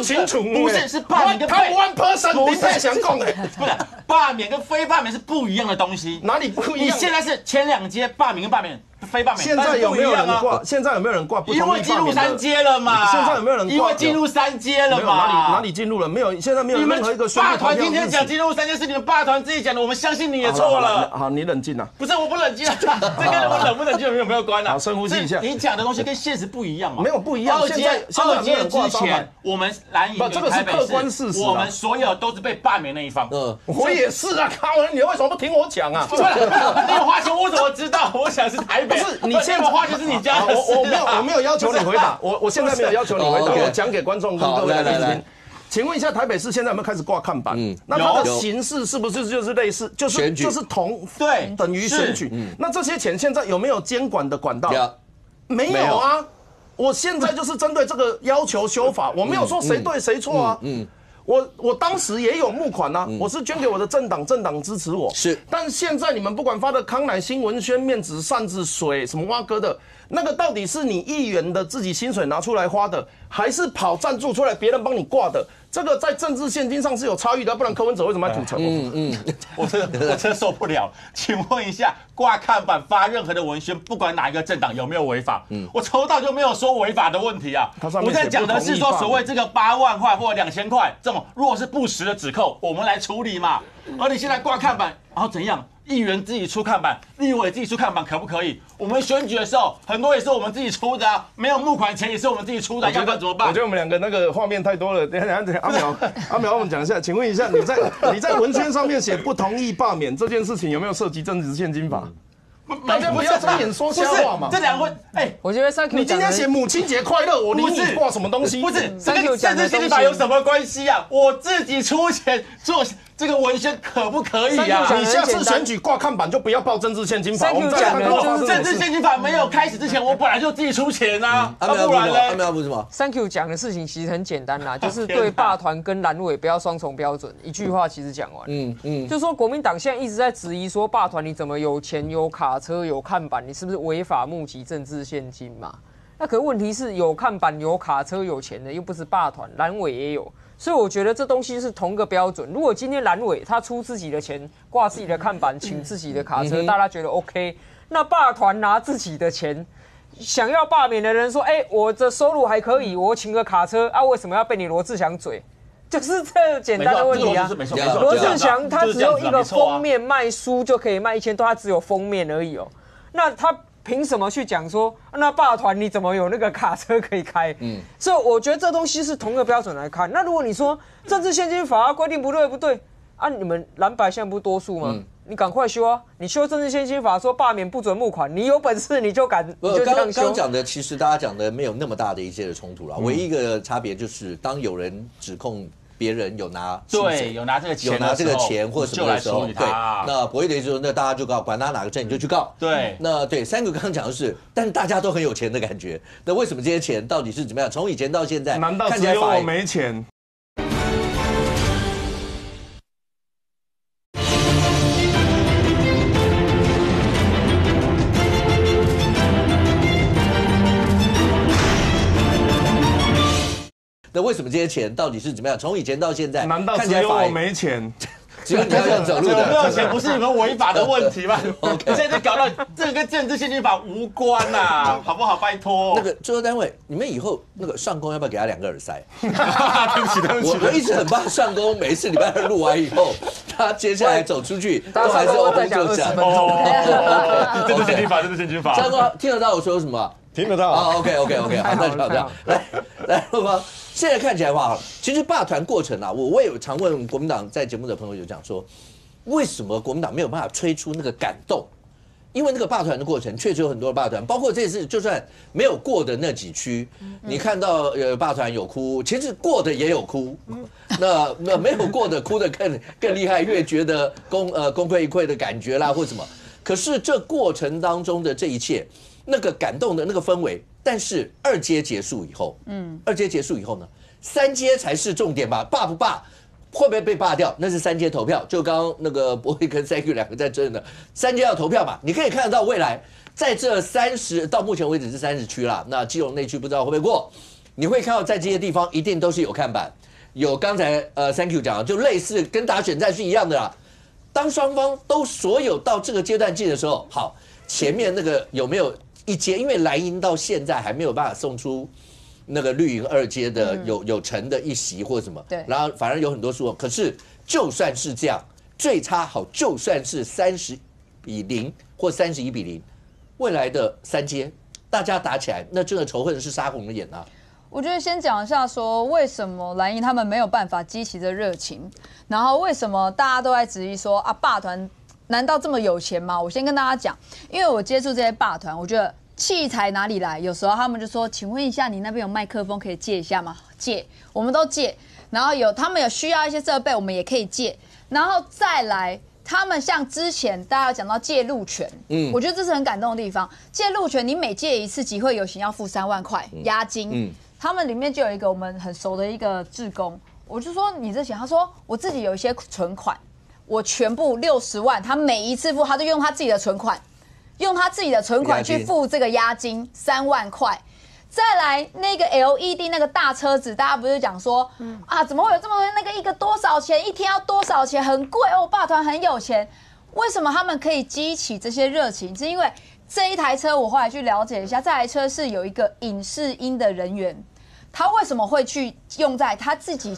不是是罢免跟非1 person 林佩祥讲的，不是罢免跟非罢免是不一样的东西。哪里不一样？你现在是前2阶罢免跟罢免。非罢免，现在有没有人挂？现在有没有人挂？因为进入3阶了嘛。现在有没有人挂？因为进入3阶了嘛。哪里进入了？没有，现在没有任何一个宣布投票。罢团今天讲进入3阶是你们罢团自己讲的，我们相信你也错了。好，你冷静啊。不是，我不冷静啊，这跟我冷不冷静有没有关啊？好，深呼吸一下。你讲的东西跟现实不一样嘛？没有不一样。2阶之前，我们蓝营这个是客观事实，我们所有都是被罢免那一方。我也是啊，靠！你为什么不听我讲啊？你有花钱，我怎么知道？我想是台北。不是，你现在。话就是你家的事我没有要求你回答，我现在没有要求你回答，我讲给观众跟各位来听。请问一下，台北市现在有没有开始挂看板？那它的形式是不是就是类似，就是对等于选举？那这些钱现在有没有监管的管道？没有啊，我现在就是针对这个要求修法，我没有说谁对谁错啊。我当时也有募款啊，我是捐给我的政党，政党支持我。是，但现在你们不管发的康乃馨、文宣、面纸、扇子、水什么蛙哥的，那个到底是你议员的自己薪水拿出来花的，还是跑赞助出来别人帮你挂的？这个在政治现金上是有差异的，不然柯文哲为什么要吐槽？我真受不了。请问一下，挂看板发任何的文宣，不管哪一个政党有没有违法？我抽到就没有说违法的问题啊。我在讲的是说，所谓这个8万块或2000块这种，如果是不实的指控，我们来处理嘛。而你现在挂看板，然后怎样？议员自己出看板，立委自己出看板，可不可以？我们选举的时候，很多也是我们自己出的啊，没有募款钱也是我们自己出的，要不然怎么办？我觉得我们两个那个画面太多了。等下，阿苗，我们讲一下，请问一下，你在文宣上面写不同意罢免这件事情，有没有涉及政治现金法？大家不要睁眼说瞎话嘛！这两个，我觉得3Q 你今天写母亲节快乐，我理你挂什么东西？不是，这跟政治现金法有什么关系啊？我自己出钱做这个文宣可不可以啊？你下次选举挂看板就不要报政治现金法。我们再看就是政治现金法没有开始之前，我本来就自己出钱啊，不然呢？他们要不什么？3Q 讲的事情其实很简单啦，就是对罢团跟蓝委不要双重标准，一句话其实讲完。就是说国民党现在一直在质疑说罢团你怎么有钱有卡车有看板，你是不是违法募集政治现金嘛？那可问题是有看板有卡车有钱的又不是罢团，蓝委也有。所以我觉得这东西是同个标准。如果今天蓝委他出自己的钱，挂自己的看板，请自己的卡车，大家觉得 OK。那罢团拿自己的钱，想要罢免的人说：“我的收入还可以，我请个卡车啊，为什么要被你罗志祥嘴？”就是这简单的问题啊。罗志祥他只有一个封面卖书就可以卖1000多，他只有封面而已哦。那他凭什么去讲说那罢团你怎么有那个卡车可以开？所以我觉得这东西是同个标准来看。那如果你说政治现金法规定不对啊，你们蓝白现在不是多数吗？你赶快修啊！你修政治现金法说罢免不准募款，你有本事你就敢，你就这样修。刚讲的其实大家讲的没有那么大的一些的冲突啦，唯一一个差别就是当有人指控别人有拿有拿这个钱或什么的时候，对，那博弈的意思说，那大家就告，管他哪个证你就去告。对，那对3个刚刚讲的是，但大家都很有钱的感觉。那为什么这些钱到底是怎么样？从以前到现在，难道只有我没钱？那为什么这些钱到底是怎么样？从以前到现在，难道只有我没钱？只有你要用走路的。有没有钱不是你们违法的问题吗？现在搞到这个跟政治献金法无关呐，好不好？拜托。那个制作单位，你们以后那个上工要不要给他2个耳塞？对不起，我一直很怕上工，每一次礼拜2录完以后，他接下来走出去都还是欧就讲。政治献金法，政治献金法。上工听得到我说什么？听得到啊 ？OK， 好，那就这样。来，陆芳，现在看起来的话，其实罢团过程啊，我也有常问国民党在节目的朋友有讲说，为什么国民党没有办法吹出那个感动？因为那个罢团的过程确实有很多的罢团，包括这次就算没有过的那几区，你看到罢团有哭，其实过的也有哭，那没有过的哭的更厉害，越觉得功亏一篑的感觉啦或什么。可是这过程当中的这一切，那个感动的那个氛围，但是2阶结束以后，2阶结束以后呢，3阶才是重点吧？罢不罢？会不会被罢掉？那是3阶投票，就刚刚那个博弈跟 CQ 2个在争的，3阶要投票嘛？你可以看得到未来在这到目前为止是30区啦，那基隆内区不知道会不会过？你会看到在这些地方一定都是有看板，有刚才CQ 讲的，就类似跟打选战是一样的啦。当双方都所有到这个阶段进的时候，好，前面那个有没有1阶？因为蓝营到现在还没有办法送出那个绿营2阶的有成的1席或什么，对，然后反而有很多数，可是就算是这样，最差好就算是30-0或31-0，未来的3阶大家打起来，那真的仇恨是杀红了眼啊！我觉得先讲一下说，为什么蓝营他们没有办法激起这热情，然后为什么大家都在质疑说啊，罢团难道这么有钱吗？我先跟大家讲，因为我接触这些罢团，我觉得器材哪里来？有时候他们就说，请问一下，你那边有麦克风可以借一下吗？借，我们都借。然后他们有需要一些设备，我们也可以借。然后再来，他们像之前大家有讲到借路权，我觉得这是很感动的地方。借路权，你每借一次集会游行要付3万块押金。他们里面就有一个我们很熟的一个志工，我就说你这钱，他说我自己有一些存款，我全部60万，他每一次付，他就用他自己的存款，去付这个押金3万块。再来那个 LED 那个大车子，大家不是讲说啊，怎么会有这么多那个一个多少钱，一天要多少钱，很贵哦，罢团很有钱。为什么他们可以激起这些热情？是因为这一台车，我后来去了解一下，这台车是有一个影视音的人员。他为什么会去用在他自己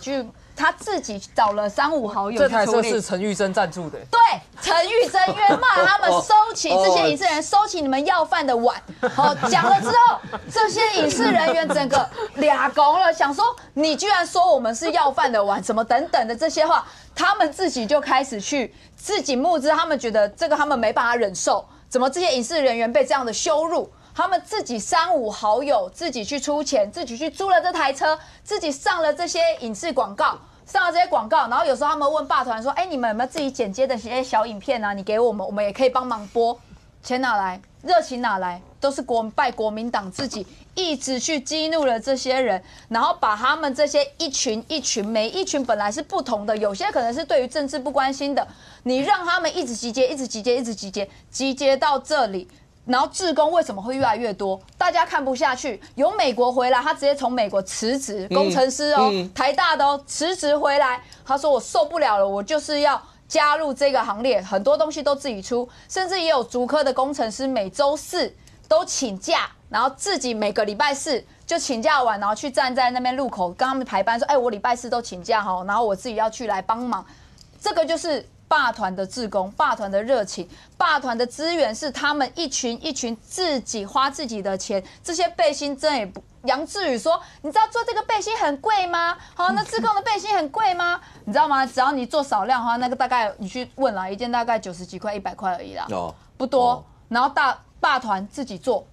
找了3-5好友？这台车是陈玉珍赞助的。对，陈玉珍因为骂他们收起这些影视人，收起你们要饭的碗。好，讲了之后，这些影视人员整个俩拱了，想说你居然说我们是要饭的碗，什么等等的这些话，他们自己就开始去自己募资，他们觉得这个他们没办法忍受，怎么这些影视人员被这样的羞辱？他们自己3-5好友，自己去出钱，自己去租了这台车，自己上了这些影视广告，然后有时候他们问罢团说：“哎，你们有没有自己剪接的这些小影片啊？你给我们，我们也可以帮忙播。”钱哪来？热情哪来？都是拜国民党自己一直去激怒了这些人，然后把他们这些一群，每一群本来是不同的，有些可能是对于政治不关心的，你让他们一直集结到这里。然后志工为什么会越来越多？大家看不下去，有美国回来，他直接从美国辞职，工程师哦，台大的哦，辞职回来，他说我受不了了，我就是要加入这个行列，很多东西都自己出，甚至也有竹科的工程师每周4都请假，然后自己每个礼拜4就请假完，然后去站在那边路口跟他们排班说，哎，我礼拜4都请假哈，然后我自己要去来帮忙，这个就是罢团的志工，罢团的热情，罢团的资源是他们一群自己花自己的钱。这些背心真的也不，杨志宇说，你知道做这个背心很贵吗？好，那志工的背心很贵吗？你知道吗？只要你做少量的话，那个大概你去问啦，一件大概90几块、100块而已啦，不多。然后罢团自己做，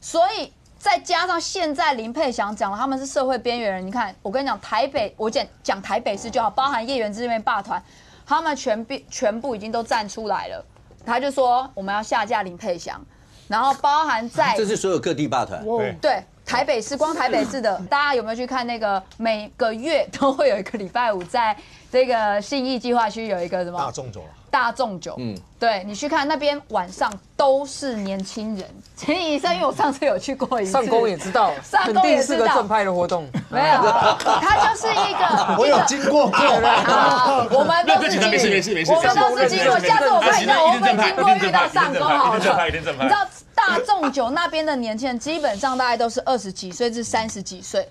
所以。再加上现在林佩祥讲了，他们是社会边缘人。你看，我跟你讲，台北，我讲台北市就好，包含叶元之这边罢团，他们全部已经都站出来了。他就说我们要下架林佩祥，然后包含在这是所有各地罢团，对，台北市，光台北市的，大家有没有去看那个每个月都会有一个礼拜五在这个信义计划区有一个什么大众酒，对你去看那边晚上都是年轻人。陈医生，因为我上次有去过一次，上工也知道，肯定是个正派的活动。没有，它就是一个，我有经过过，我们都是经过，我们都是经过。下次我看一下，我会经过遇到上工好了。你知道大众酒那边的年轻人基本上大概都是20几岁至30几岁。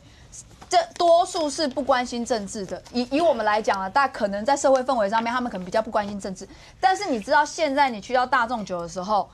这多数是不关心政治的，以我们来讲啊，大家可能在社会氛围上面，他们可能比较不关心政治。但是你知道，现在你去到大众酒的时候，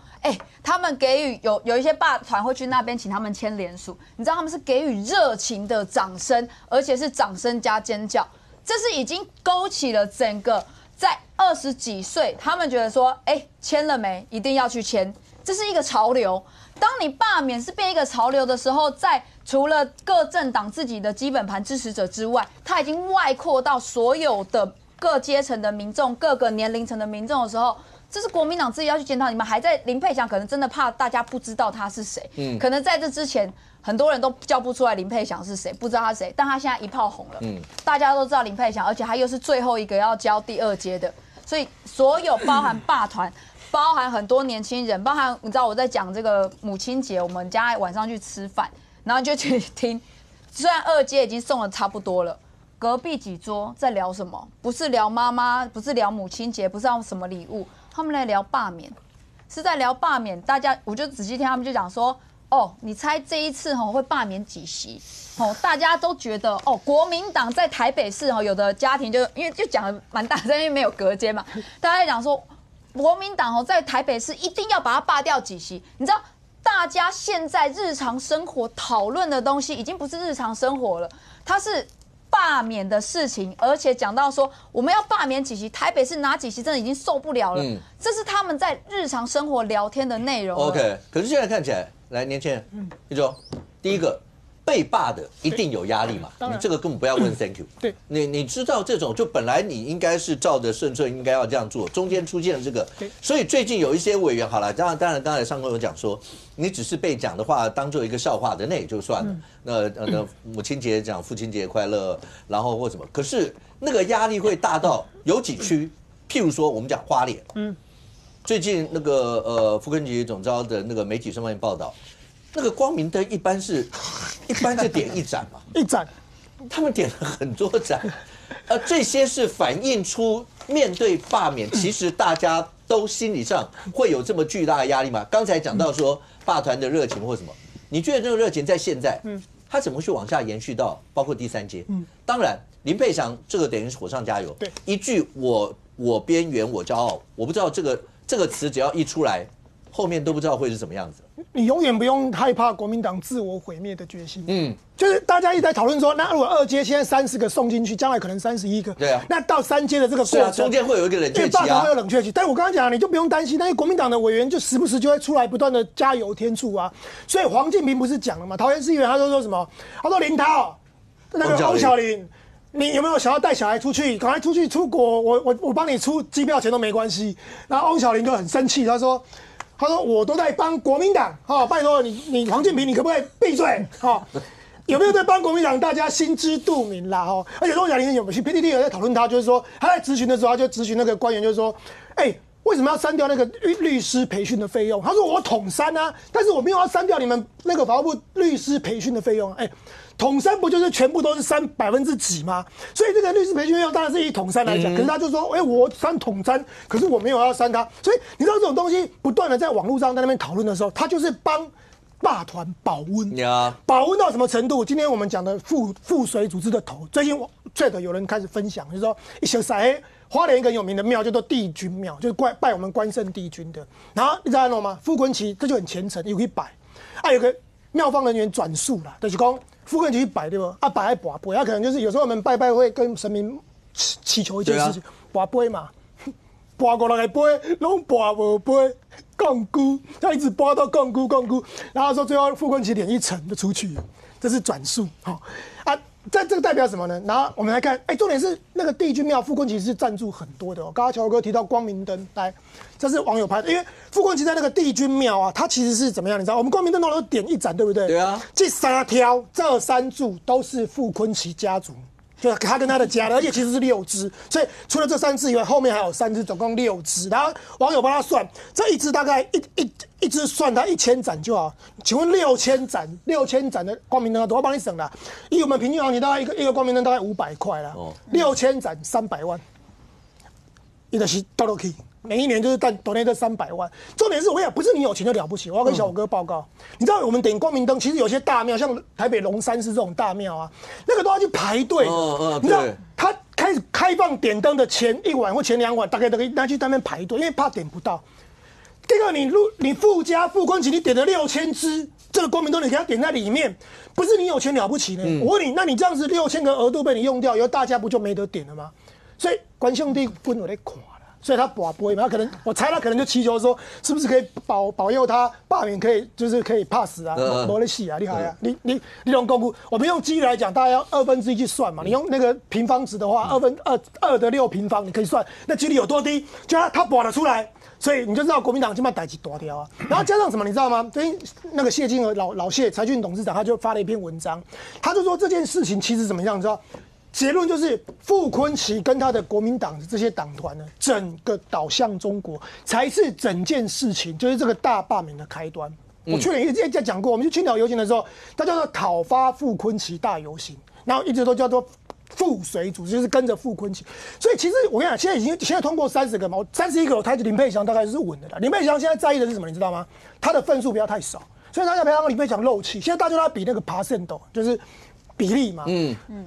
他们给予有一些霸团会去那边请他们签联署，你知道他们是给予热情的掌声，而且是掌声加尖叫，这是已经勾起了整个在20几岁，他们觉得说，签了没，一定要去签，这是一个潮流。当你罢免是变一个潮流的时候，在除了各政党自己的基本盘支持者之外，它已经外扩到所有的各阶层的民众、各个年龄层的民众的时候，这是国民党自己要去检讨。你们还在林佩祥，可能真的怕大家不知道他是谁，可能在这之前很多人都叫不出来林佩祥是谁，不知道他是谁，但他现在一炮红了，大家都知道林佩祥，而且他又是最后一个要交第2阶的，所以所有包含霸团。包含很多年轻人，包含你知道我在讲这个母亲节，我们家晚上去吃饭，然后就去听，虽然2阶已经送的差不多了，隔壁几桌在聊什么？不是聊妈妈，不是聊母亲节，不是要什么礼物，他们来聊罢免，是在聊罢免。大家我就仔细听，他们就讲说，你猜这一次会罢免几席？大家都觉得国民党在台北市有的家庭就因为就讲的蛮大声，因为没有隔间嘛，大家在讲说。国民党在台北市一定要把它罢掉几席，你知道，大家现在日常生活讨论的东西已经不是日常生活了，它是罢免的事情，而且讲到说我们要罢免几席，台北市哪几席真的已经受不了了，这是他们在日常生活聊天的内容。OK， 可是现在看起来，来年轻人，一周，第一个。被罢的一定有压力嘛？你这个根本不要问 thank you。对，你知道这种就本来你应该是照着顺应该要这样做，中间出现了这个，所以最近有一些委员好了，当然刚才上官有讲说，你只是被讲的话当做一个笑话的那也就算了，那母亲节讲父亲节快乐，然后或什么，可是那个压力会大到有几区，譬如说我们讲花莲，最近那个副根局总召的那个媒体上面报道。那个光明灯一般是点一盏嘛，一盏，他们点了很多盏，这些是反映出面对罢免，其实大家都心理上会有这么巨大的压力吗？刚才讲到说罢团的热情或什么，你觉得这个热情在现在，它怎么去往下延续到包括第3阶？当然林佩祥这个等于是火上加油，对，一句我边缘我骄傲，我不知道这个词只要一出来。后面都不知道会是什么样子。你永远不用害怕国民党自我毁灭的决心。就是大家一直在讨论说，那如果2阶现在30个送进去，将来可能31个。对啊。那到3阶的这个过程，中间会有一个冷却期啊。会有冷却期，但是我刚刚讲，你就不用担心，那些国民党的委员就时不时就会出来不断的加油添醋啊。所以黄进平不是讲了吗？桃园市议员他说什么？他说林涛，那个翁小玲。你有没有想要带小孩出去？赶快出去出国，我帮你出机票钱都没关系。然后翁小玲就很生气，他说我都在帮国民党，拜托你黄健平，你可不可以闭嘴？有没有在帮国民党？大家心知肚明啦，而且翁小玲有没有去 PTT 有在讨论他，就是说他在质询的时候，他就质询那个官员，就是说，为什么要删掉那个律师培训的费用？他说我统删啊，但是我没有要删掉你们那个法务部律师培训的费用。统删不就是全部都是删%几吗？所以这个律师培训费用当然是以统删来讲，可是他就说，我删统删，可是我没有要删它。所以你知道这种东西不断的在网络上在那边讨论的时候，他就是帮罢团保温，保温到什么程度？今天我们讲的附水组织的头，最近有人开始分享，就是说一些花莲一个有名的庙叫做帝君庙，就是拜我们关圣帝君的。然后你知道吗？傅昆萁这就很虔诚，有去拜。有个庙方人员转述啦，就是讲傅昆萁去拜对不？拜还跋杯，可能就是有时候我们拜会跟神明祈求一件事情，跋杯嘛，跋过来的杯，拢跋无杯，杠咕，他一直跋到杠咕，然后说最后傅昆萁脸一沉就出去了，这是转述。这个代表表什么呢？然后我们来看，重点是那个帝君庙傅昆萁是赞助很多的哦。刚刚乔哥提到光明灯，来，这是网友拍的，因为傅昆萁在那个帝君庙啊，它其实是怎么样？你知道，我们光明灯都点一盏，对不对？对啊。这3柱都是傅昆萁家族。就他跟他的家人，而且其实是6只，所以除了这3只以外，后面还有3只，总共6只。然后网友帮他算，这一只大概一只算他1000盏就好。请问6000盏的光明灯，我帮你省了。以我们平均行情，大概一个光明灯大概500块啦。6000盏300万，一个是到都可以。每一年就是多那这300万，重点是我跟你讲，不是你有钱就了不起。我要跟小虎哥报告，你知道我们点光明灯，其实有些大庙，像台北龙山寺这种大庙啊，那个都要去排队。你知道他开始开放点灯的前1晚或前2晚，大概都可以拿去那边排队，因为怕点不到。这个你傅昆萁，你点了6000支这个光明灯，你给他点在里面，不是你有钱了不起呢？我问你，那你这样子6000个额度被你用掉以后，大家不就没得点了吗？所以关兄弟滚我在垮。所以他不会嘛？他可能，我猜他可能就祈求说，是不是可以保佑他罢免可以，就是可以 pass 啊，没得戏啊，厉害啊！你用公估，我们用几率来讲，大概要1/2去算嘛。你用那个平方值的话，2的6平方，你可以算那几率有多低，就他保得出来，所以你就知道国民党今晚逮起大条啊。然后加上什么，你知道吗？最近那个谢金河老谢财讯董事长，他就发了一篇文章，他就说这件事情其实怎么样，你知道？结论就是傅昆萁跟他的国民党的这些党团呢，整个导向中国才是整件事情，就是这个大罢免的开端。我去年也在讲过，我们去青岛游行的时候，它叫做讨伐傅昆萁大游行，然后一直都叫做傅水组，就是跟着傅昆萁。现在我跟你讲，现在通过30个嘛，31个我猜林佩祥大概是稳的了。林佩祥现在在意的是什么？你知道吗？他的份数不要太少，所以他要不要让林佩祥漏气？现在大家都在比那个%，就是比例嘛。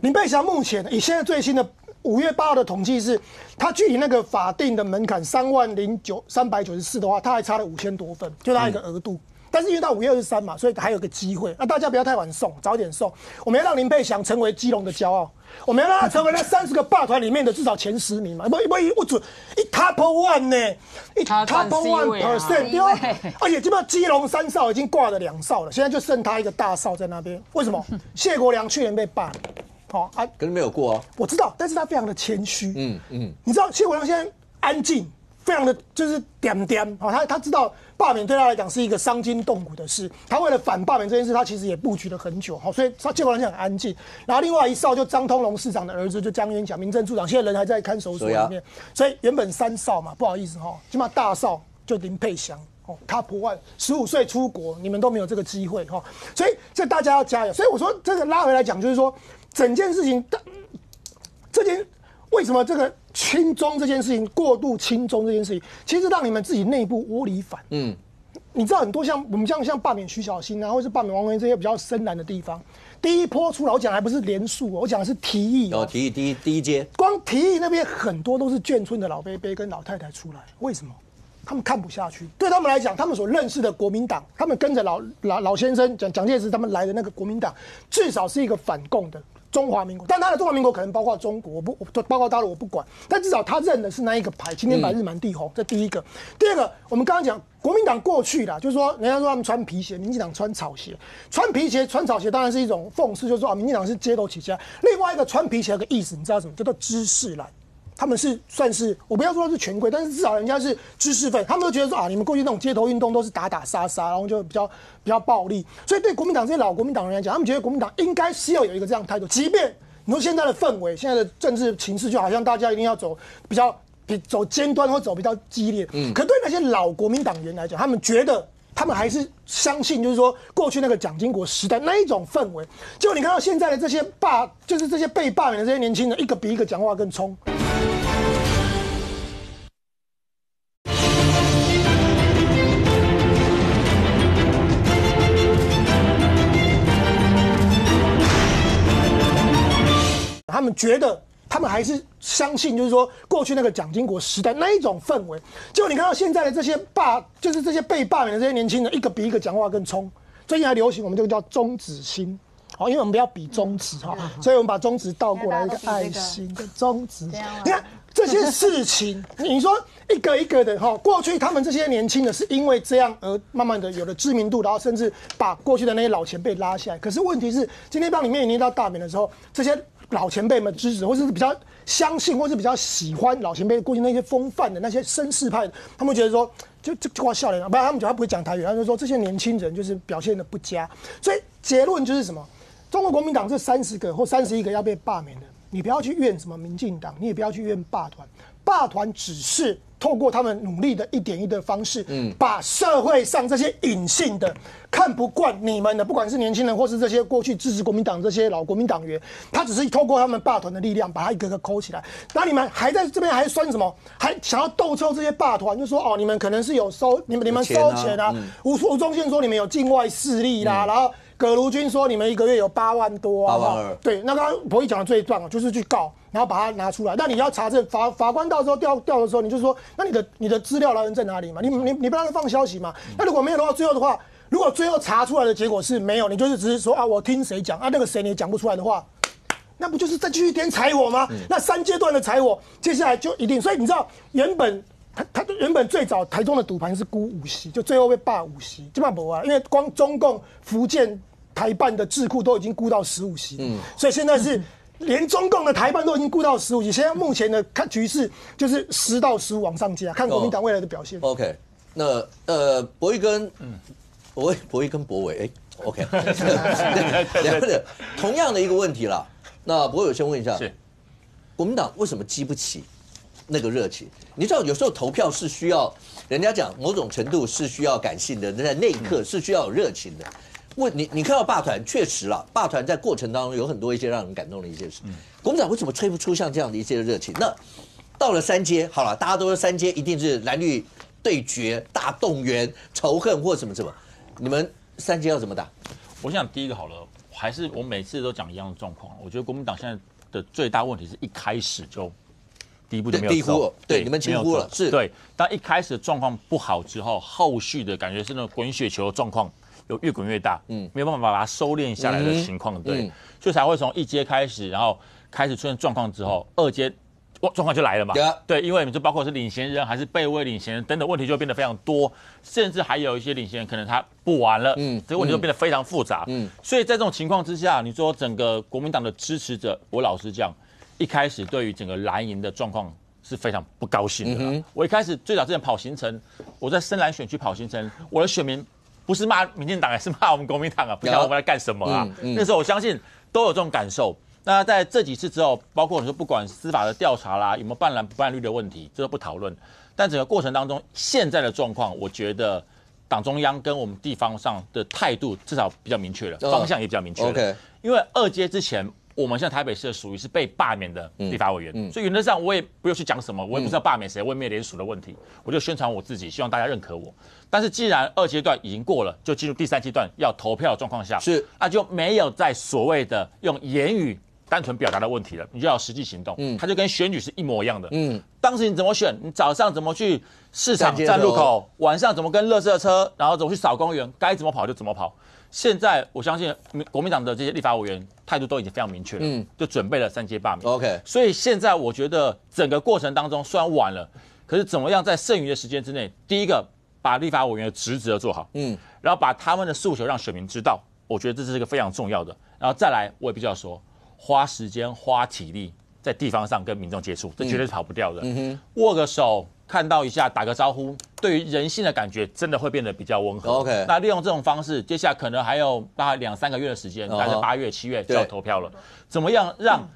林佩祥目前以现在最新的5月8号的统计是，他距离那个法定的门槛30394的话，他还差了5000多份，就他一个额度。但是因为到5月23嘛，所以还有个机会。那大家不要太晚送，早点送。我们要让林佩祥成为基隆的骄傲，我们要让他成为那30个霸团里面的至少前10名嘛。不准一 top 1呢，一 top 1%，对吧？而且基本上基隆3少已经挂了2少了，现在就剩他一个大少在那边。为什么？谢国良去年被罢免，好啊，可是没有过啊。我知道，但是他非常的谦虚。你知道谢国良现在安静。非常的就是点他知道罢免对他来讲是一个伤筋动骨的事，他为了反罢免这件事，他其实也布局了很久，所以他结果来讲很安静。然后另外一少就张通龙市长的儿子就江元甲民政处长，现在人还在看守所里面，所以原本3少嘛，不好意思起码大少就林佩祥Top 1 15岁出国，你们都没有这个机会所以这大家要加油。所以我说这个拉回来讲，就是说整件事情为什么这个亲中这件事情，过度亲中这件事情，其实让你们自己内部窝里反。你知道很多像我们像罢免徐小新啊，或是罢免王文这些比较深蓝的地方，第一波出来，我讲还不是连署，我讲的是提议提议第一阶，光提议那边很多都是眷村的老伯伯跟老太太出来，为什么？他们看不下去，对他们来讲，他们所认识的国民党，他们跟着老先生蒋介石他们来的那个国民党，至少是一个反共的。中华民国，但他的中华民国可能包括中国，包括大陆我不管，但至少他认的是那一个牌，青天白日满地红，这第一个。第二个，我们刚刚讲国民党过去啦，就是说人家说他们穿皮鞋，民进党穿草鞋，穿皮鞋穿草鞋当然是一种讽刺，就是说民进党是街头起家。另外一个穿皮鞋有个意思，你知道什么？叫做知识蓝。他们是算是我不要说是权贵，但是至少人家是知识分，他们都觉得说你们过去那种街头运动都是打打杀杀，然后就比较暴力，所以对国民党这些老国民党人来讲，他们觉得国民党应该是要有一个这样的态度，即便你说现在的氛围、现在的政治情势，就好像大家一定要走走尖端或走比较激烈，可对那些老国民党员来讲，他们觉得。他们还是相信，就是说过去那个蒋经国时代那一种氛围。结果你看到现在的这些就是这些被罢免的这些年轻人，一个比一个讲话更冲。他们觉得。他们还是相信，就是说过去那个蒋经国时代那一种氛围。结果你看到现在的这些就是这些被罢免的这些年轻人，一个比一个讲话更冲。最近还流行我们这个叫中指心，因为我们不要比中指所以我们把中指倒过来一个爱心的中指。你看这些事情，你说一个一个的过去他们这些年轻的是因为这样而慢慢的有了知名度，然后甚至把过去的那些老前辈拉下来。可是问题是，今天当你面临到罢免的时候，这些老前辈们支持，或者是比较相信，或是比较喜欢老前辈过去那些风范的那些绅士派的，他们觉得说就挂笑脸，不然他们觉得他不会讲台语，他就说这些年轻人就是表现的不佳，所以结论就是什么？中国国民党这30个或31个要被罢免的，你不要去怨什么民进党，你也不要去怨罢团，罢团只是透过他们努力的一点一的方式，把社会上这些隐性的看不惯你们的，不管是年轻人或是这些过去支持国民党这些老国民党员，他只是透过他们罢团的力量，把他一个个抠起来。那你们还在这边还酸什么？还想要斗臭这些罢团，就说哦，你们可能是有收你们收钱啊。吴宗宪说你们有境外势力啦，然后葛如君说你们一个月有8万多啊。8万2。对，那刚刚博弈讲的最棒，就是去告。然后把它拿出来，那你要查证，法官到时候调的时候，你就说，那你的资料来源在哪里嘛？你不让他放消息嘛？那如果没有的话，最后的话，如果最后查出来的结果是没有，你就是只是说啊，我听谁讲啊，那个谁你也讲不出来的话，那不就是再继续点踩我吗？那3阶段的踩我，接下来就一定。所以你知道，原本最早台中的赌盘是估5席，就最后被罢5席，基本上不啊，因为光中共福建台办的智库都已经估到15席，所以现在是。连中共的台办都已经估到15席，现在目前的看局势就是10到15往上加，看国民党未来的表现。OK， 那博弈跟博弈跟博伟，OK， 两个人同样的一个问题啦。那博伟先问一下，是国民党为什么激不起那个热情？你知道有时候投票是需要人家讲某种程度是需要感性的，在那一刻是需要有热情的。你看到罢团确实了，罢团在过程当中有很多一些让人感动的一些事。国民党为什么吹不出像这样的一些热情？那到了3阶，好了，大家都说3阶一定是蓝绿对决、大动员、仇恨或什么什么，你们3阶要怎么打？我想第一个好了，还是我每次都讲一样的状况。我觉得国民党现在的最大问题是一开始就第一步就没有走，对，你们轻忽了，是对。当一开始的状况不好之后，后续的感觉是那种滚雪球的状况。有越滚越大，没有办法把它收敛下来的情况，对，所以才会从1阶开始，然后开始出现状况之后，2阶状况就来了嘛，对，因为就包括是领衔人还是被位领衔人等等问题就变得非常多，甚至还有一些领衔人可能他不玩了，这个问题就变得非常复杂，所以在这种情况之下，你说整个国民党的支持者，我老实讲，一开始对于整个蓝营的状况是非常不高兴的。我一开始最早之前跑行程，我在深蓝选区跑行程，我的选民。不是骂民进党，是骂我们国民党啊！不晓得我们在干什么啊？那时候我相信都有这种感受。那在这几次之后，包括你说不管司法的调查啦，有没有办蓝不办绿的问题，这都不讨论。但整个过程当中，现在的状况，我觉得党中央跟我们地方上的态度至少比较明确了，方向也比较明确了。OK， 因为2阶之前。我们现在台北市属于是被罢免的立法委员，所以原则上我也不用去讲什么，我也不是要罢免谁，我也没有联署的问题，我就宣传我自己，希望大家认可我。但是既然2阶段已经过了，就进入第3阶段要投票的状况下，是那就没有在所谓的用言语单纯表达的问题了，你就要实际行动。它就跟选举是一模一样的。当时你怎么选？你早上怎么去市场站路口，晚上怎么跟垃圾车，然后怎么去扫公园，该怎么跑就怎么跑。现在我相信国民党的这些立法委员态度都已经非常明确了，就准备了3阶罢免。OK， 所以现在我觉得整个过程当中虽然晚了，可是怎么样在剩余的时间之内，第一个把立法委员的职责做好，然后把他们的诉求让选民知道，我觉得这是一个非常重要的。然后再来，我也必须要说，花时间花体力在地方上跟民众接触，这绝对是跑不掉的。握个手。看到一下，打个招呼，对于人性的感觉真的会变得比较温和。OK， 那利用这种方式，接下来可能还有大概2-3个月的时间，大概8月、7月就要投票了。怎么样让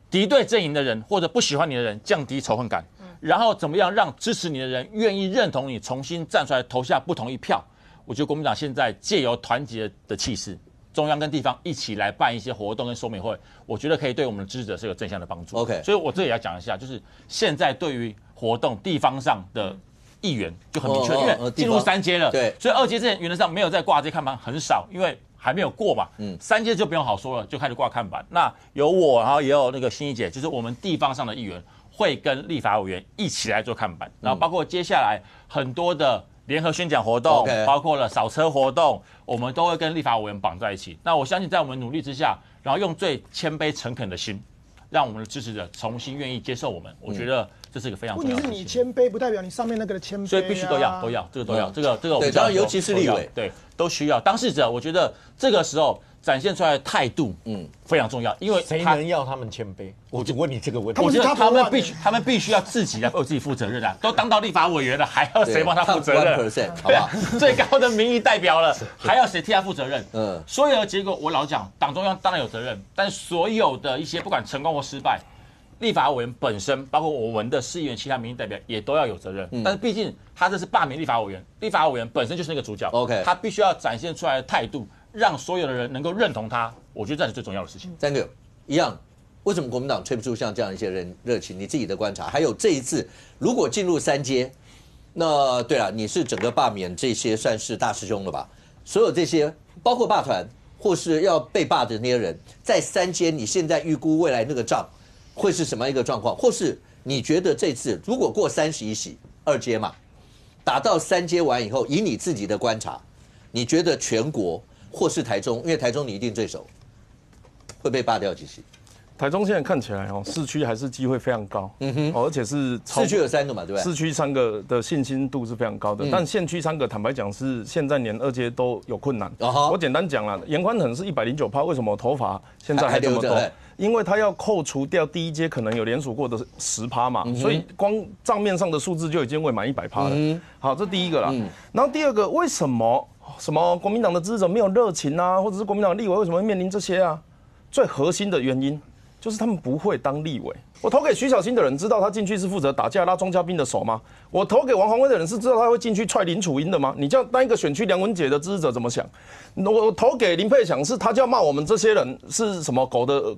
敌对阵营的人或者不喜欢你的人降低仇恨感？然后怎么样让支持你的人愿意认同你，重新站出来投下不同意票？我觉得国民党现在借由团结的气势，中央跟地方一起来办一些活动跟说明会，我觉得可以对我们的支持者是有正向的帮助。OK， 所以我这也要讲一下，就是现在对于活动地方上的议员就很明确，因为进入3阶了，对，所以2阶之前原则上没有在挂这些看板很少，因为还没有过嘛。3阶就不用好说了，就开始挂看板。那有我，然后也有那个欣怡姐，就是我们地方上的议员会跟立法委员一起来做看板，然后包括接下来很多的联合宣讲活动，包括了扫车活动，我们都会跟立法委员绑在一起。那我相信在我们努力之下，然后用最谦卑诚恳的心，让我们的支持者重新愿意接受我们。我觉得这是一个非常重要的事情。问题是你谦卑不代表你上面那个的谦卑，所以必须都要，这个都要，这个我们对，当然尤其是立委，对，都需要。当事者，我觉得这个时候展现出来的态度，非常重要，因为谁能要他们谦卑？我就问你这个问题。我觉得他们必须要自己来为自己负责任啊！都当到立法委员了，还要谁帮他负责任？好不好？最高的民意代表了，还要谁替他负责任？所有的结果，我老讲，党中央当然有责任，但所有的一些不管成功或失败，立法委员本身，包括我们的市议员、其他民意代表也都要有责任。但是毕竟他这是罢免立法委员，立法委员本身就是那个主角。OK， 他必须要展现出来的态度，让所有的人能够认同他。我觉得这是最重要的事情。三个一样，为什么国民党吹不出像这样一些人热情？你自己的观察，还有这一次如果进入3阶，那对了，你是整个罢免这些算是大师兄了吧？所有这些，包括罢团或是要被罢的那些人，在3阶，你现在预估未来那个账会是什么样一个状况？或是你觉得这次如果过31席2阶嘛，打到3阶完以后，以你自己的观察，你觉得全国或是台中，因为台中你一定最熟，会被罢掉几席？台中现在看起来市区还是机会非常高，而且是市区有3个嘛，对不对？市区3个的信心度是非常高的，但县区3个坦白讲是现在连2阶都有困难。我简单讲了，严宽恒是109%，为什么头发现在还这么多？因为他要扣除掉第1阶可能有联署过的10%嘛，所以光账面上的数字就已经未满100%了。好，这第一个啦。然后第二个，为什么国民党的支持者没有热情啊，或者是国民党的立委为什么会面临这些啊？最核心的原因就是他们不会当立委。我投给徐小新的人知道他进去是负责打架拉庄家兵的手吗？我投给王宏威的人是知道他会进去踹林楚英的吗？你叫那一个选区梁文杰的支持者怎么想？我投给林佩强是他就要骂我们这些人是什么狗的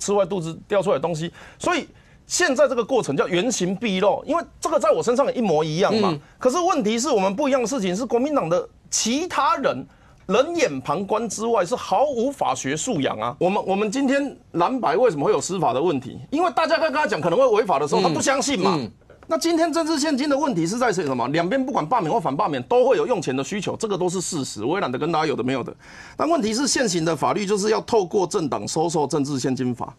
吃坏肚子掉出来的东西。所以现在这个过程叫原形毕露，因为这个在我身上也一模一样嘛。可是问题是我们不一样的事情是国民党的其他人。冷眼旁观之外是毫无法学素养啊！我们今天蓝白为什么会有司法的问题？因为大家跟他讲可能会违法的时候，他不相信嘛。那今天政治现金的问题是在什么？两边不管罢免或反罢免都会有用钱的需求，这个都是事实。我也懒得跟大家有的没有的。但问题是现行的法律就是要透过政党收受政治现金法。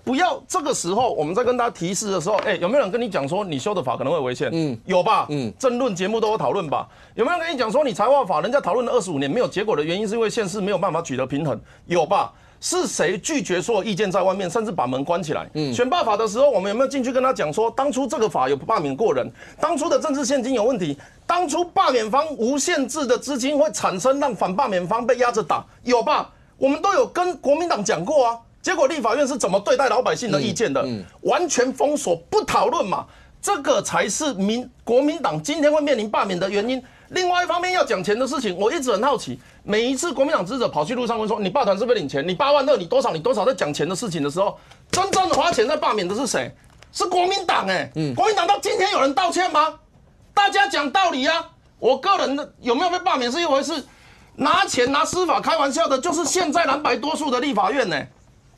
不要这个时候我们在跟大家提示的时候，有没有人跟你讲说你修的法可能会违宪？有吧？政论节目都有讨论吧？有没有人跟你讲说你财划法人家讨论了25年没有结果的原因是因为县市没有办法取得平衡？有吧？是谁拒绝所有意见在外面，甚至把门关起来？选罢法的时候，我们有没有进去跟他讲说，当初这个法有罢免过人，当初的政治现金有问题，当初罢免方无限制的资金会产生让反罢免方被压着打？有吧？我们都有跟国民党讲过啊。结果立法院是怎么对待老百姓的意见的？完全封锁，不讨论嘛，这个才是国民党今天会面临罢免的原因。另外一方面要讲钱的事情，我一直很好奇，每一次国民党支持者跑去路上问说，你罢团是不是领钱？你8万2，你多少？在讲钱的事情的时候，真正花钱在罢免的是谁？是国民党国民党到今天有人道歉吗？大家讲道理啊！我个人的有没有被罢免是一回事，拿钱拿司法开玩笑的，就是现在蓝白多数的立法院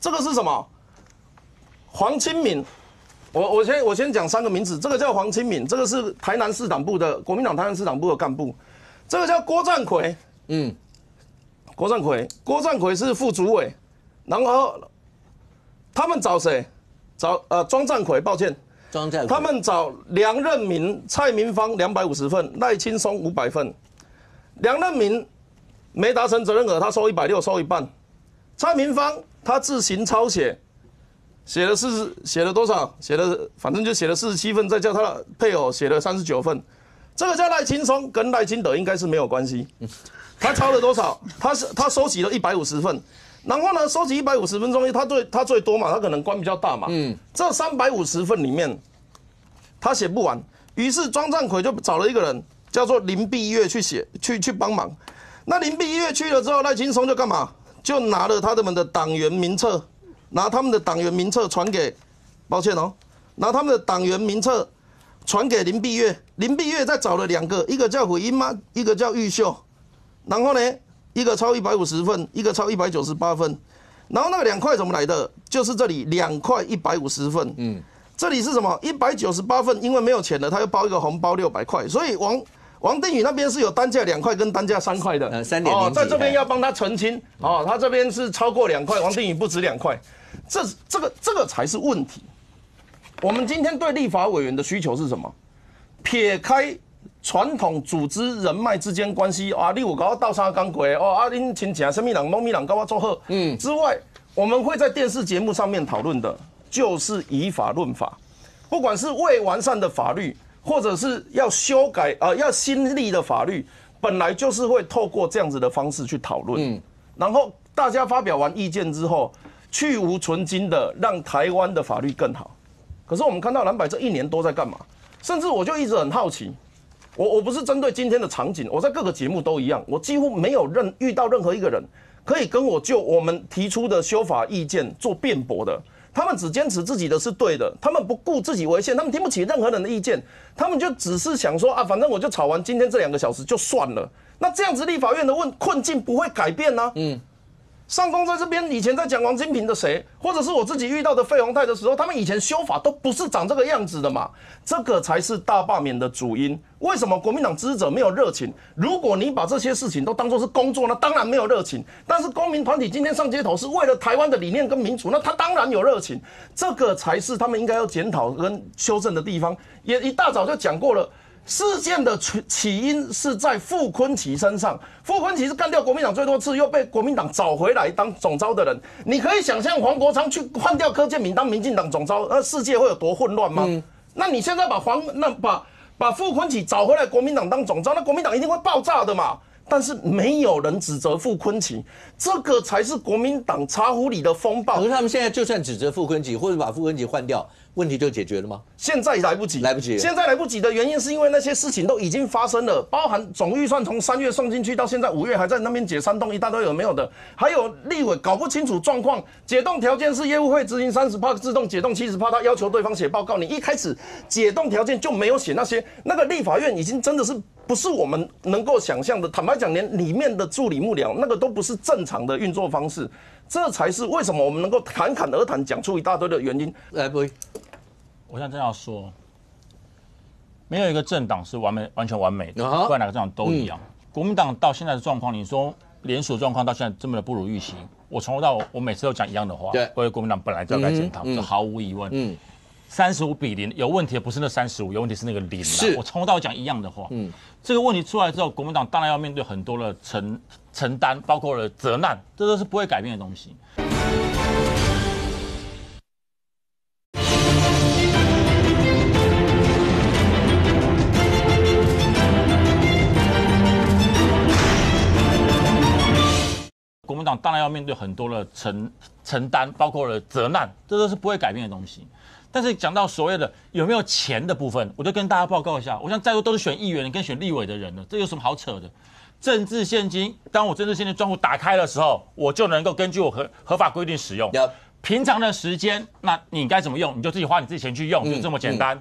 这个是什么？黄清敏，我先讲3个名字，这个叫黄清敏，这个是台南市党部的国民党台南市党部的干部，这个叫郭占奎，郭占奎是副主委，然后他们找谁？找庄占奎，抱歉，他们找梁任民、蔡明芳250份，赖清松500份，梁任民没达成责任额，他收160，收一半。蔡明芳他自行抄写，写了多少？反正就写了47份，再叫他的配偶写了39份。这个叫赖清松，跟赖清德应该是没有关系。他抄了多少？他收集了150份，然后呢，收集150份中间，他最多嘛，他可能官比较大嘛。这350份里面，他写不完，于是庄占奎就找了一个人叫做林碧月去写，去帮忙。那林碧月去了之后，赖清松就干嘛？就拿了他们的党员名册，拿他们的党员名册传给，抱歉拿他们的党员名册传给林碧月，林碧月再找了2个，一个叫回音妈，一个叫玉秀，然后呢，一个超150份，一个超198份，然后那个2块怎么来的？就是这里2块150份，这里是什么？198份，因为没有钱了，他又包一个红包600块，所以王定宇那边是有单价2块跟单价3块的，3.0在这边要帮他澄清他这边是超过2块，王定宇不止2块，这个才是问题。我们今天对立法委员的需求是什么？撇开传统组织人脉之间关系啊，你有跟我斗相共过哦啊，恁亲戚什么人，某咪人跟我做好，之外，我们会在电视节目上面讨论的，就是以法论法，不管是未完善的法律，或者是要修改要新立的法律，本来就是会透过这样子的方式去讨论，然后大家发表完意见之后，去无存菁的让台湾的法律更好。可是我们看到蓝白这1年多在干嘛？甚至我就一直很好奇。我不是针对今天的场景，我在各个节目都一样，我几乎没有遇到任何一个人可以跟我就我们提出的修法意见做辩驳的。他们只坚持自己的是对的，他们不顾自己为先，他们听不起任何人的意见，他们就只是想说啊，反正我就吵完今天这2个小时就算了。那这样子立法院的困境不会改变呢？上公在这边以前在讲王金平的谁，或者是我自己遇到的费鸿泰的时候，他们以前修法都不是长这个样子的嘛，这个才是大罢免的主因。为什么国民党支持者没有热情？如果你把这些事情都当作是工作，那当然没有热情。但是公民团体今天上街头是为了台湾的理念跟民主，那他当然有热情。这个才是他们应该要检讨跟修正的地方。也一大早就讲过了。事件的起因是在傅崐萁身上，傅崐萁是干掉国民党最多次，又被国民党找回来当总召的人。你可以想象黄国昌去换掉柯建铭当民进党总召，那世界会有多混乱吗？那你现在把傅崐萁找回来，国民党当总召，那国民党一定会爆炸的嘛。但是没有人指责傅崐萁，这个才是国民党茶壶里的风暴。可是他们现在就算指责傅崐萁，或者把傅崐萁换掉，问题就解决了吗？现在来不及，来不及。现在来不及的原因是因为那些事情都已经发生了，包含总预算从3月送进去到现在5月还在那边解煽动一大堆有没有的，还有立委搞不清楚状况，解冻条件是业务费执行30%自动解冻70%，他要求对方写报告，你一开始解冻条件就没有写那些，那个立法院已经真的是不是我们能够想象的。坦白讲，连里面的助理幕僚那个都不是正常的运作方式，这才是为什么我们能够侃侃而谈讲出一大堆的原因。来，不会。我想真要说，没有一个政党是完全完美的，不管哪个政党都一样。国民党到现在的状况，你说联署状况到现在这么的不如预期，我从头到尾我每次都讲一样的话，对，国民党本来就要该检讨，这毫无疑问。35-0，有问题的不是那35，有问题是那个0。我从头到尾讲一样的话。这个问题出来之后，国民党当然要面对很多的承担，包括了责难，这都是不会改变的东西。国民党当然要面对很多的承担，包括了责难，这都是不会改变的东西。但是讲到所谓的有没有钱的部分，我就跟大家报告一下，我想在座都是选议员跟选立委的人了，这有什么好扯的？政治现金，当我政治现金专户打开的时候，我就能够根据我合法规定使用。平常的时间，那你该怎么用，你就自己花你自己钱去用，就这么简单。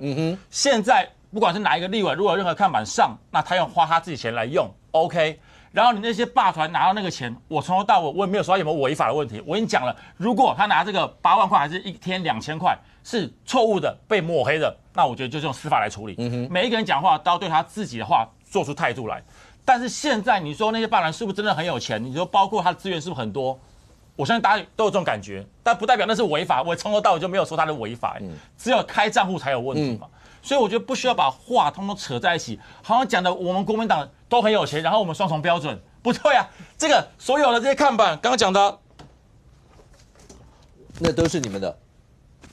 现在不管是哪一个立委，如果有任何看板上，那他要花他自己钱来用 ，OK。然后你那些霸团拿到那个钱，我从头到尾我也没有说他有没有违法的问题。我已经讲了，如果他拿这个8万块还是一天2000块是错误的、被抹黑的，那我觉得就用司法来处理。每一个人讲话都要对他自己的话做出态度来。但是现在你说那些霸团是不是真的很有钱？你说包括他的资源是不是很多？我相信大家都有这种感觉，但不代表那是违法。我从头到尾就没有说他的违法，只有开账户才有问题嘛。所以我觉得不需要把话通通扯在一起，好像讲的我们国民党都很有钱，然后我们双重标准，不对啊！这个所有的这些看板，刚刚讲的，那都是你们的。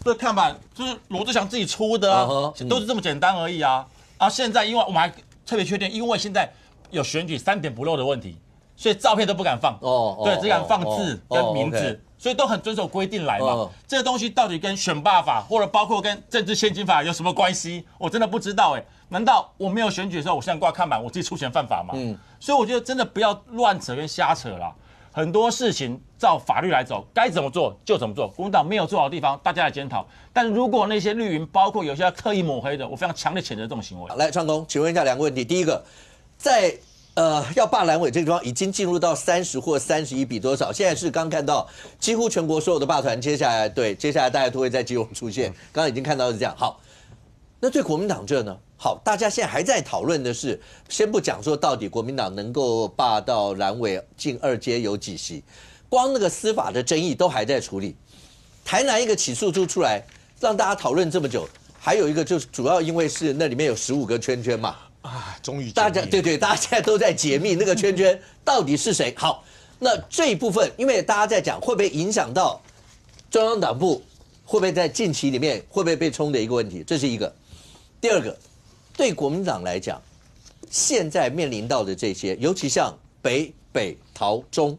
这看板就是罗志祥自己出的啊，都是这么简单而已啊。啊，现在因为我们还特别确定，因为现在有选举3点不漏的问题，所以照片都不敢放，对，只敢放字跟名字。所以都很遵守规定来嘛，这个东西到底跟选罢法或者包括跟政治献金法有什么关系？我真的不知道哎。难道我没有选举的时候，我现在挂看板，我自己出钱犯法吗？所以我觉得真的不要乱扯跟瞎扯啦。很多事情照法律来走，该怎么做就怎么做。国民党没有做好的地方，大家来检讨。但如果那些绿营，包括有些特意抹黑的，我非常强烈谴责这种行为。来，创工，请问一下2个问题。第一个，在要罢蓝委这个地方已经进入到30或31比多少？现在是刚看到几乎全国所有的罢团，接下来大家都会在基隆出现。刚刚已经看到是这样。好，那对国民党这呢？好，大家现在还在讨论的是，先不讲说到底国民党能够罢到蓝委进2阶有几席，光那个司法的争议都还在处理。台南一个起诉书出来，让大家讨论这么久，还有一个就是主要因为是那里面有15个圈圈嘛。啊，终于大家大家现在都在解密那个圈圈到底是谁。好，那这一部分，因为大家在讲会不会影响到中央党部，会不会在近期里面会不会被冲的一个问题，这是一个。第二个，对国民党来讲，现在面临到的这些，尤其像北桃中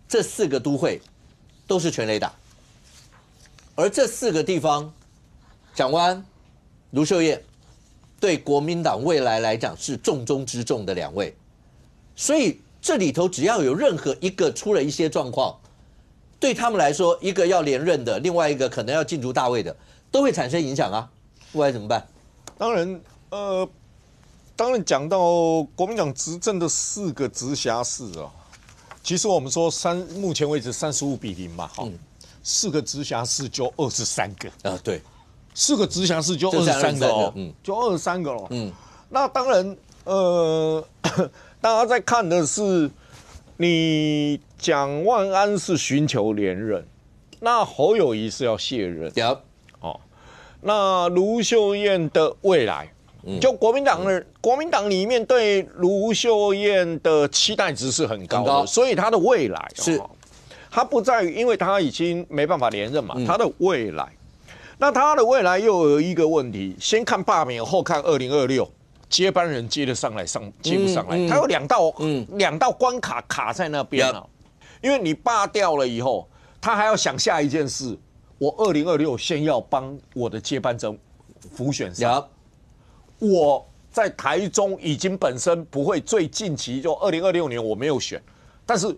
这4个都会，都是全垒打，而这4个地方，蒋万安、卢秀燕。对国民党未来来讲是重中之重的2位，所以这里头只要有任何一个出了一些状况，对他们来说，一个要连任的，另外一个可能要进入大位的，都会产生影响啊。未来怎么办？当然讲到国民党执政的4个直辖市啊，其实我们说目前为止35-0嘛，哈，4个直辖市就23个啊，对。4个直辖市就23个哦，就23个了。那当然，大家在看的是，你蒋万安是寻求连任，那侯友宜是要卸任。哦，那卢秀燕的未来，就国民党里面对卢秀燕的期待值是很高的，所以她的未来是，她不在于，因为她已经没办法连任嘛，她的未来。那他的未来又有一个问题，先看罢免，后看2026接班人接得上来接不上来，他有两道关卡卡在那边了。因为你罢掉了以后，他还要想下一件事，我2026先要帮我的接班人辅选上。我在台中已经本身不会最近期就2026年我没有选，但是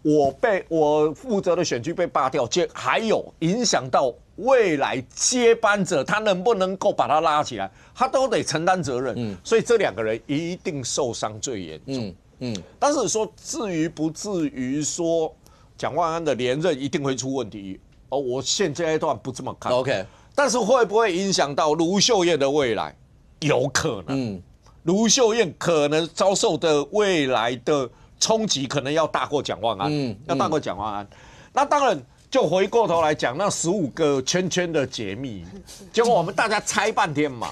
我负责的选区被罢掉，还有影响到未来接班者他能不能够把他拉起来，他都得承担责任。所以这2个人一定受伤最严重。但是说至于不至于说蒋万安的连任一定会出问题，我现阶段不这么看。OK， 但是会不会影响到卢秀燕的未来？有可能。卢秀燕可能遭受的未来的冲击可能要大过蒋万安，要大过蒋万安。那当然，就回过头来讲，那15个圈圈的解密，结果我们大家猜半天嘛，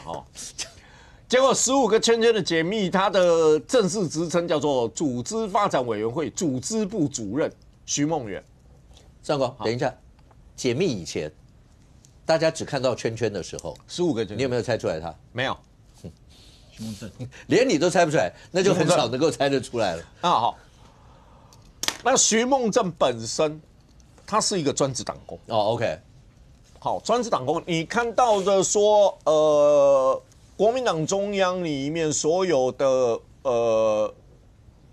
结果15个圈圈的解密，它的正式职称叫做组织发展委员会组织部主任徐梦圆。上官，等一下，解密以前，大家只看到圈圈的时候，15个圈圈，你有没有猜出来他？没有。连你都猜不出来，那就很少能够猜得出来了。好，那徐梦正本身，他是一个专职党工。OK， 好，专职党工，你看到的说，国民党中央里面所有的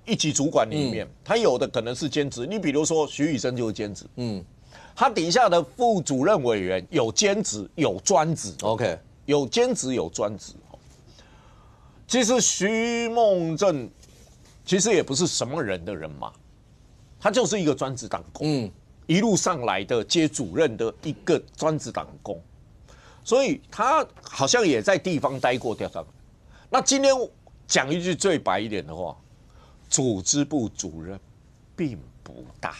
一级主管里面，他有的可能是兼职。你比如说徐宇生就是兼职，他底下的副主任委员有兼职有专职。OK， 有兼职有专职。其实徐梦正其实也不是什么人的人嘛，他就是一个专职党工，一路上来的接主任的一个专职党工，所以他好像也在地方待过调查。那今天讲一句最白一点的话，组织部主任并不大，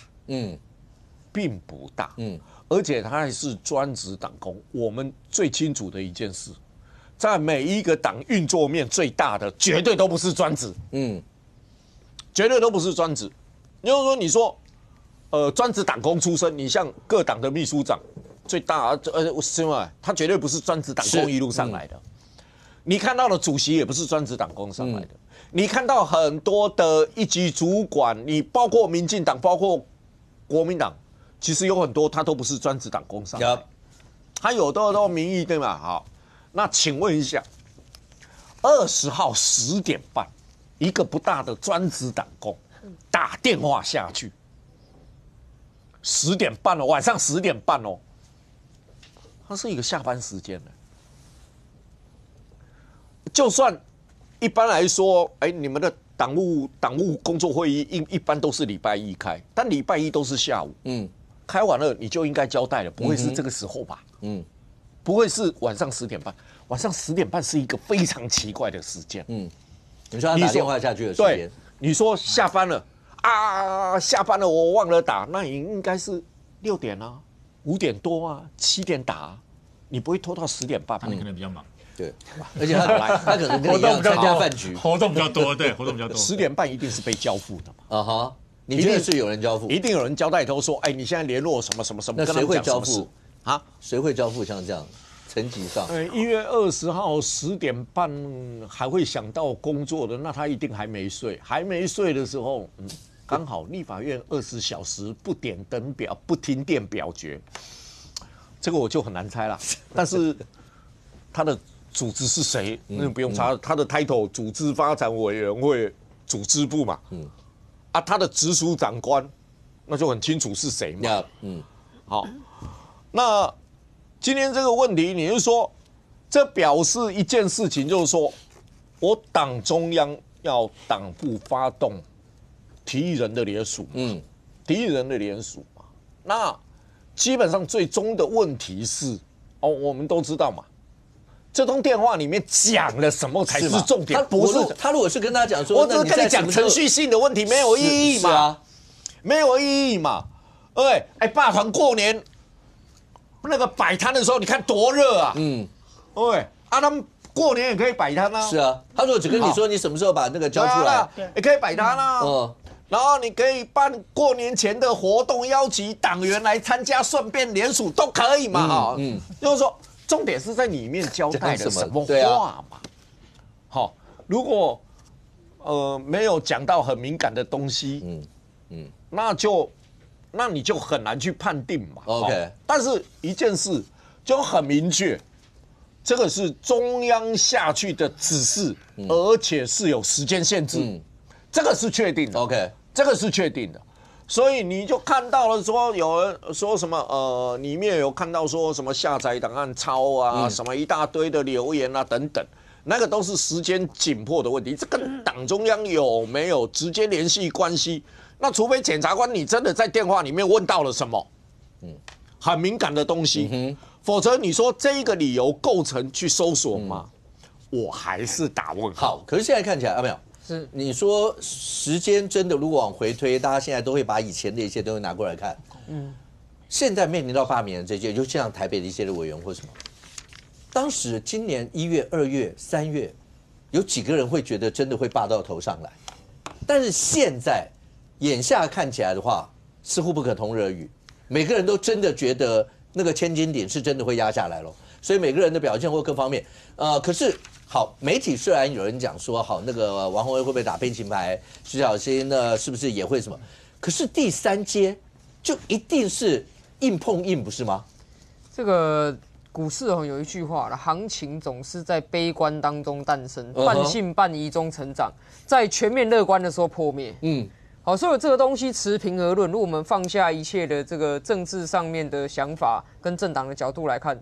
并不大，而且他还是专职党工。我们最清楚的一件事，在每一个党运作面最大的，绝对都不是专职，绝对都不是专职。你说，专职党工出身，你像各党的秘书长，最大，他绝对不是专职党工一路上来的。你看到的主席也不是专职党工上来的。你看到很多的一级主管，你包括民进党，包括国民党，其实有很多他都不是专职党工上来的，他有的都民意，对吗？好。那请问一下，20号10点半，一个不大的专职党工打电话下去，10点半哦，晚上10点半哦，它是一个下班时间的。就算一般来说，你们的党务工作会议一般都是礼拜一开，但礼拜一都是下午，开完了你就应该交代了，不会是这个时候吧？不会是晚上10点半，晚上10点半是一个非常奇怪的时间。你说他打电话下去的时间，对，你说下班了啊，下班了我忘了打，那应该是6点啊，5点多啊，7点打啊，你不会拖到10点半，他可能比较忙。对，而且他可能跟你一样参加饭局，活动比较多，对，活动比较多。10点半一定是被交付的嘛？啊哈，你觉得是有人交付？一定有人交代头说，哎，你现在联络什么什么什么？那谁会交付啊？谁会交付？像这样层级上？1月20号10点半还会想到工作的，那他一定还没睡，还没睡的时候，刚好立法院20小时不点灯表、不停电表决，这个我就很难猜了。但是他的组织是谁？那不用查，他的 title 组织发展委员会组织部嘛。他的直属长官，那就很清楚是谁嘛。好，那今天这个问题，你是说，这表示一件事情，就是说我党中央要党部发动提议人的联署，提议人的联署嘛。那基本上最终的问题是，我们都知道嘛。这通电话里面讲了什么才是重点？不是他如果是跟他讲说，我只是跟你讲程序性的问题，没有意义嘛？没有意义嘛？霸团过年那个摆摊的时候，你看多热啊！他们过年也可以摆摊啊。是啊，他如果只跟你说你什么时候把那个交出来，也可以摆摊啊。然后你可以办过年前的活动，邀请党员来参加，顺便联署都可以嘛。就是说。重点是在里面交代了什么话嘛？好，如果没有讲到很敏感的东西，那你就很难去判定嘛。OK， 但是一件事就很明确，这个是中央下去的指示，而且是有时间限制，这个是确定的。OK， 这个是确定的。所以你就看到了说有人说什么里面有看到说什么下载档案抄啊，什么一大堆的留言啊等等，那个都是时间紧迫的问题，这跟党中央有没有直接联系关系？那除非检察官你真的在电话里面问到了什么，很敏感的东西，否则你说这一个理由构成去搜索吗？我还是打问号。好，可是现在看起来没有。是你说时间真的如果往回推，大家现在都会把以前的一些东西拿过来看。现在面临到罢免的这些，就像台北的一些的委员或什么，当时今年1月、2月、3月，有几个人会觉得真的会罢到头上来？但是现在眼下看起来的话，似乎不可同日而语。每个人都真的觉得那个千斤顶是真的会压下来了，所以每个人的表现或各方面，可是。好，媒体虽然有人讲说，好，那个王宏威会不会打悲情牌？徐小新呢，是不是也会什么？可是第3阶就一定是硬碰硬，不是吗？这个股市有一句话了，行情总是在悲观当中诞生，半信半疑中成长，在全面乐观的时候破灭。好，所以这个东西持平而论，如果我们放下一切的这个政治上面的想法跟政党的角度来看。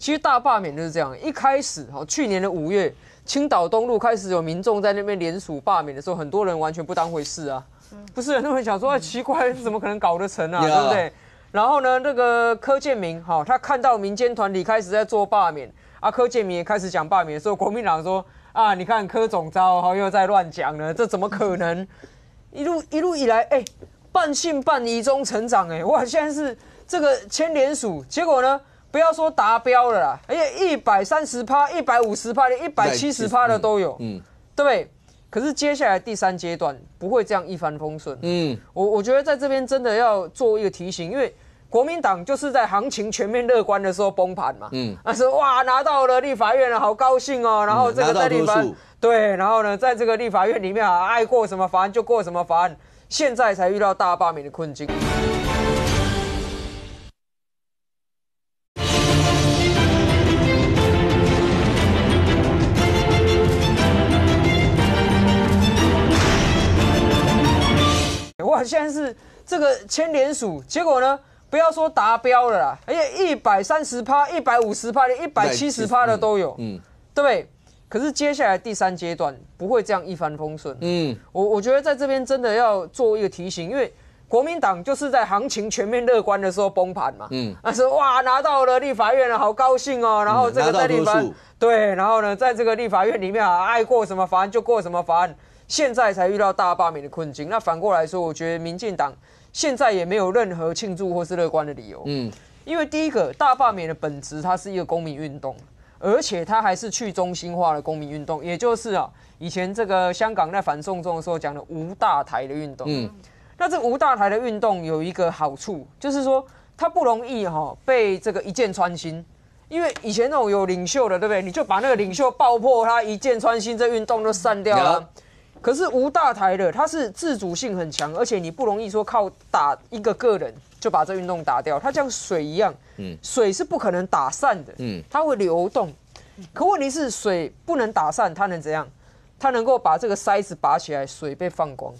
其实大罢免就是这样，一开始去年的5月，青岛东路开始有民众在那边联署罢免的时候，很多人完全不当回事啊，不是很多人想说，奇怪，怎么可能搞得成啊，对不对？然后呢，那个柯建铭，他看到民间团体开始在做罢免，柯建铭也开始讲罢免的时候，国民党说你看柯总召又在乱讲了，这怎么可能？一路以来，半信半疑中成长，哇，现在是这个签联署，结果呢？不要说达标了啦，130%、150%、连170%的都有，对不对？可是接下来第3阶段不会这样一帆风顺，我觉得在这边真的要做一个提醒，因为国民党就是在行情全面乐观的时候崩盘嘛，那是哇拿到了立法院了，好高兴哦，然后这个在立法对，然后呢在这个立法院里面爱过什么法案就过什么法案，现在才遇到大罢免的困境。哇，现在是这个签联署，结果呢，不要说达标了啦，130%、150%、连170%的都有，对不对？可是接下来第3阶段不会这样一帆风顺，我觉得在这边真的要做一个提醒，因为国民党就是在行情全面乐观的时候崩盘嘛，那是哇拿到了立法院了，好高兴哦，然后这个在立法对，然后呢在这个立法院里面爱过什么法案就过什么法案。现在才遇到大罢免的困境，那反过来说，我觉得民进党现在也没有任何庆祝或是乐观的理由。因为第一个大罢免的本质，它是一个公民运动，而且它还是去中心化的公民运动，也就是以前这个香港在反送中的时候讲的无大台的运动。那这无大台的运动有一个好处，就是说它不容易被这个一箭穿心。因为以前那种有领袖的，对不对？你就把那个领袖爆破，他一箭穿心，这运动都散掉了。可是无大台的，它是自主性很强，而且你不容易说靠打一个人就把这运动打掉。它像水一样，水是不可能打散的，它会流动。可问题是水不能打散，它能怎样？它能够把这个塞子拔起来，水被放光。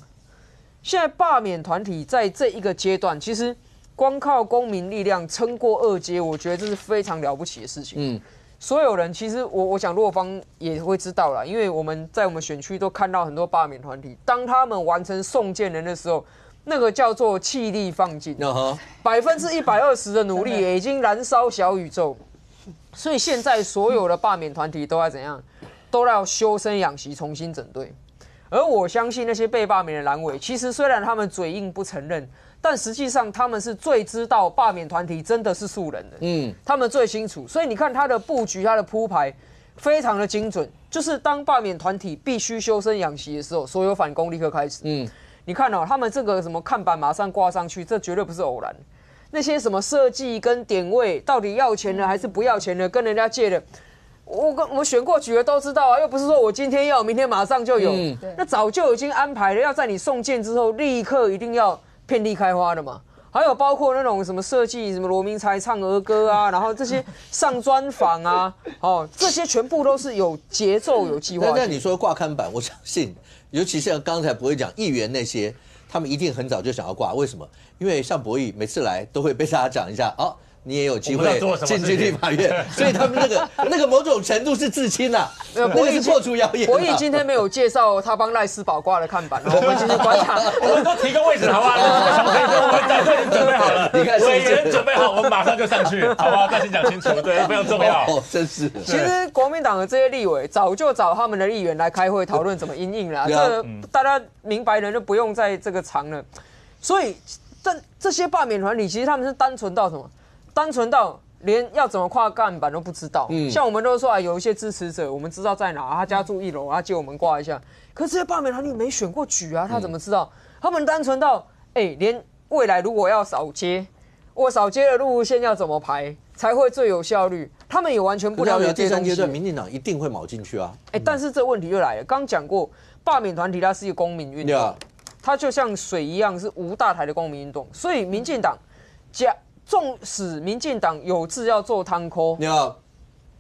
现在罢免团体在这一个阶段，其实光靠公民力量撑过2阶，我觉得这是非常了不起的事情。所有人其实我想洛芳也会知道啦，因为我们在我们选区都看到很多罢免团体，当他们完成送件人的时候，那个叫做气力放尽，120%的努力也已经燃烧小宇宙。所以现在所有的罢免团体都要怎样？都要修身养息，重新整队。而我相信那些被罢免的蓝委，其实虽然他们嘴硬不承认，但实际上他们是最知道罢免团体真的是素人的，他们最清楚。所以你看他的布局，他的铺排非常的精准。就是当罢免团体必须修身养息的时候，所有反攻立刻开始。你看他们这个什么看板马上挂上去，这绝对不是偶然。那些什么设计跟点位，到底要钱的还是不要钱的，跟人家借的。我们选过局的都知道啊，又不是说我今天要，明天马上就有，那早就已经安排了，要在你送件之后立刻一定要遍地开花的嘛。还有包括那种什么设计，什么罗明才唱儿歌啊，然后这些上专访啊，这些全部都是有节奏、有计划。但你说挂看板，我相信，尤其像刚才不会讲议员那些，他们一定很早就想要挂，为什么？因为像博弈每次来都会被大家讲一下你也有机会进去立法院，所以他们那个某种程度是自清啊，那个是破除谣言。博弈今天没有介绍他帮赖斯宝挂的看板，我们继续观察。我们都提个位置好不好？我们早就已经准备好了，你看委员准备好，我们马上就上去，好不好？再先讲清楚，对，非常重要。真是。其实国民党的这些立委早就找他们的议员来开会讨论怎么因应了，这大家明白人就不用在这个长了。所以这些罢免团体其实他们是单纯到什么？单纯到连要怎么跨看板都不知道。像我们都说有一些支持者，我们知道在哪，他家住1楼，他借我们挂一下。可是这些罢免团体没选过举啊，他怎么知道？他们单纯到连未来如果要扫街，我扫街的路线要怎么排才会最有效率？他们也完全不了解这些东西。第3阶段，民进党一定会卯进去啊。但是这问题就来了，刚讲过，罢免团体它是一个公民运动，它就像水一样是无大台的公民运动，所以民进党纵使民进党有志要做摊扣，